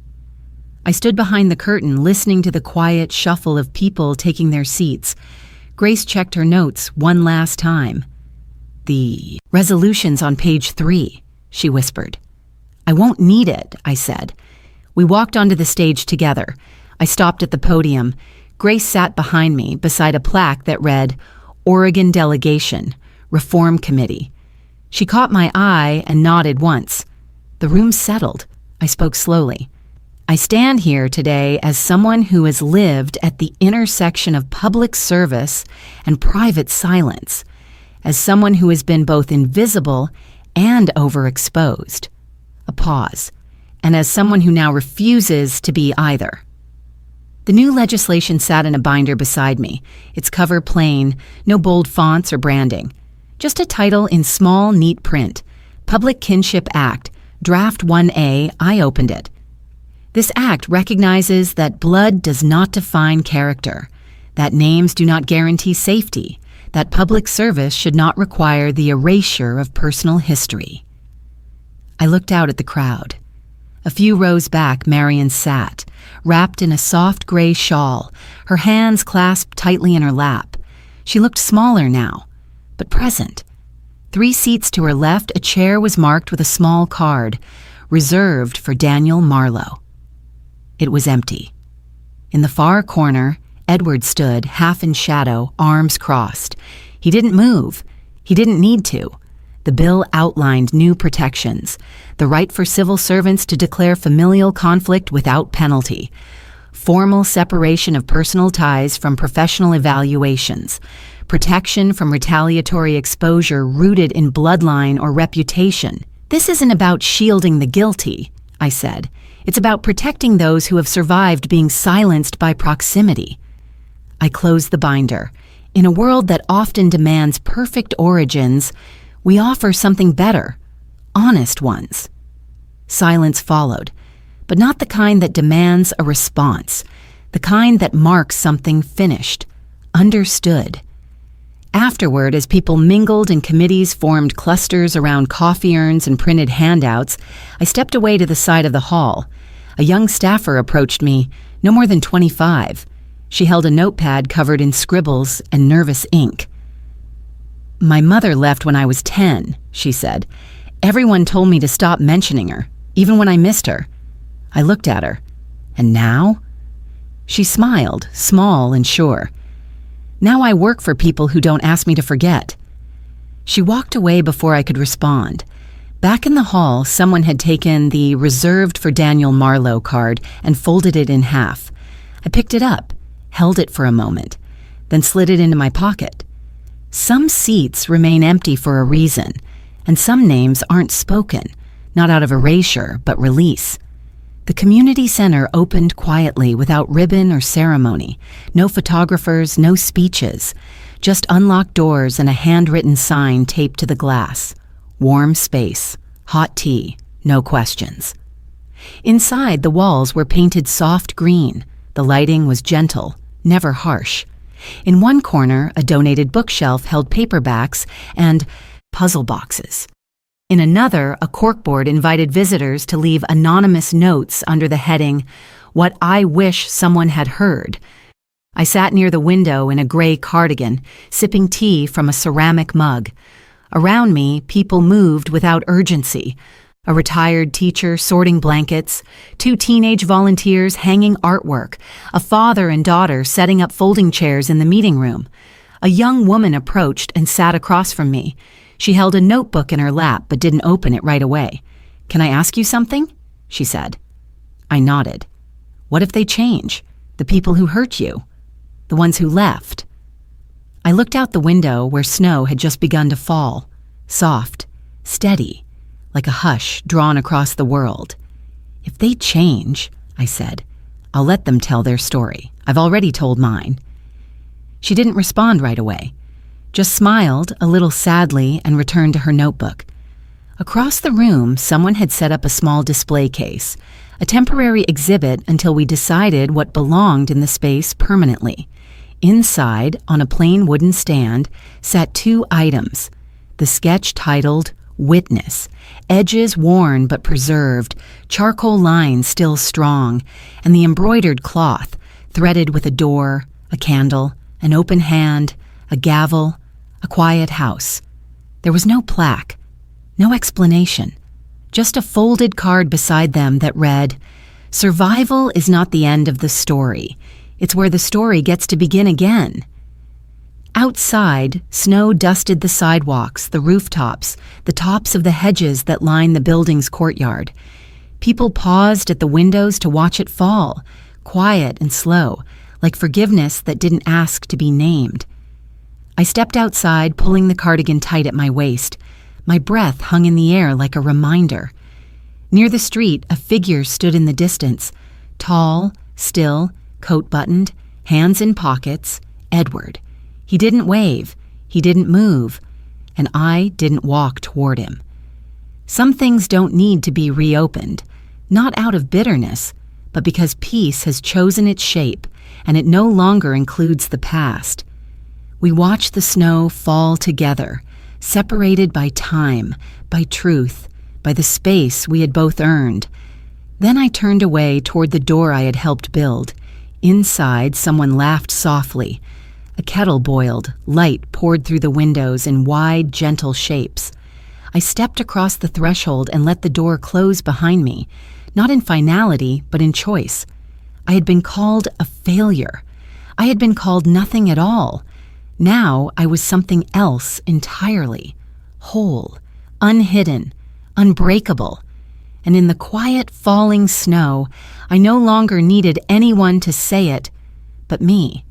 I stood behind the curtain, listening to the quiet shuffle of people taking their seats. Grace checked her notes one last time. "The resolution's on page 3, she whispered. "I won't need it," I said. We walked onto the stage together. I stopped at the podium. Grace sat behind me, beside a plaque that read, "Oregon Delegation, Reform Committee." She caught my eye and nodded once. The room settled. I spoke slowly. "I stand here today as someone who has lived at the intersection of public service and private silence, as someone who has been both invisible and overexposed." A pause. "And as someone who now refuses to be either." The new legislation sat in a binder beside me, its cover plain, no bold fonts or branding. Just a title in small, neat print, Public Kinship Act, Draft 1A. I opened it. This act recognizes that blood does not define character, that names do not guarantee safety, that public service should not require the erasure of personal history. I looked out at the crowd. A few rows back, Marion sat, wrapped in a soft gray shawl, her hands clasped tightly in her lap. She looked smaller now, but present. 3 seats to her left, a chair was marked with a small card, reserved for Daniel Marlowe. It was empty. In the far corner, Edward stood, half in shadow, arms crossed. He didn't move. He didn't need to. The bill outlined new protections, the right for civil servants to declare familial conflict without penalty, formal separation of personal ties from professional evaluations, protection from retaliatory exposure rooted in bloodline or reputation. "This isn't about shielding the guilty," I said. "It's about protecting those who have survived being silenced by proximity." I closed the binder. In a world that often demands perfect origins, we offer something better, honest ones. Silence followed, but not the kind that demands a response, the kind that marks something finished, understood. Afterward, as people mingled and committees formed clusters around coffee urns and printed handouts, I stepped away to the side of the hall. A young staffer approached me, no more than 25. She held a notepad covered in scribbles and nervous ink. "My mother left when I was 10, she said. Everyone told me to stop mentioning her, even when I missed her. I looked at her. And now? She smiled, small and sure. Now I work for people who don't ask me to forget. She walked away before I could respond. Back in the hall, someone had taken the reserved for Daniel Marlowe card and folded it in half. I picked it up, held it for a moment, then slid it into my pocket. Some seats remain empty for a reason, and some names aren't spoken, not out of erasure, but release. The community center opened quietly without ribbon or ceremony. No photographers, no speeches. Just unlocked doors and a handwritten sign taped to the glass. Warm space, hot tea, no questions. Inside, the walls were painted soft green. The lighting was gentle, never harsh. In one corner, a donated bookshelf held paperbacks and puzzle boxes. In another, a corkboard invited visitors to leave anonymous notes under the heading, "What I Wish Someone Had Heard." I sat near the window in a gray cardigan, sipping tea from a ceramic mug. Around me, people moved without urgency. A retired teacher sorting blankets, 2 teenage volunteers hanging artwork, a father and daughter setting up folding chairs in the meeting room. A young woman approached and sat across from me. She held a notebook in her lap but didn't open it right away. "Can I ask you something?" she said. I nodded. "What if they change? The people who hurt you? The ones who left?" I looked out the window where snow had just begun to fall, soft, steady, like a hush drawn across the world. "If they change," I said, "I'll let them tell their story. I've already told mine." She didn't respond right away, just smiled a little sadly and returned to her notebook. Across the room, someone had set up a small display case, a temporary exhibit until we decided what belonged in the space permanently. Inside, on a plain wooden stand, sat 2 items. The sketch titled Witness, edges worn but preserved, charcoal lines still strong, and the embroidered cloth, threaded with a door, a candle, an open hand, a gavel, a quiet house. There was no plaque, no explanation, just a folded card beside them that read, "Survival is not the end of the story. It's where the story gets to begin again." Outside, snow dusted the sidewalks, the rooftops, the tops of the hedges that line the building's courtyard. People paused at the windows to watch it fall, quiet and slow, like forgiveness that didn't ask to be named. I stepped outside, pulling the cardigan tight at my waist. My breath hung in the air like a reminder. Near the street, a figure stood in the distance, tall, still, coat buttoned, hands in pockets, Edward. He didn't wave, he didn't move, and I didn't walk toward him. Some things don't need to be reopened, not out of bitterness, but because peace has chosen its shape and it no longer includes the past. We watched the snow fall together, separated by time, by truth, by the space we had both earned. Then I turned away toward the door I had helped build. Inside, someone laughed softly. A kettle boiled, light poured through the windows in wide, gentle shapes. I stepped across the threshold and let the door close behind me, not in finality, but in choice. I had been called a failure. I had been called nothing at all. Now I was something else entirely, whole, unhidden, unbreakable. And in the quiet falling snow, I no longer needed anyone to say it, but me.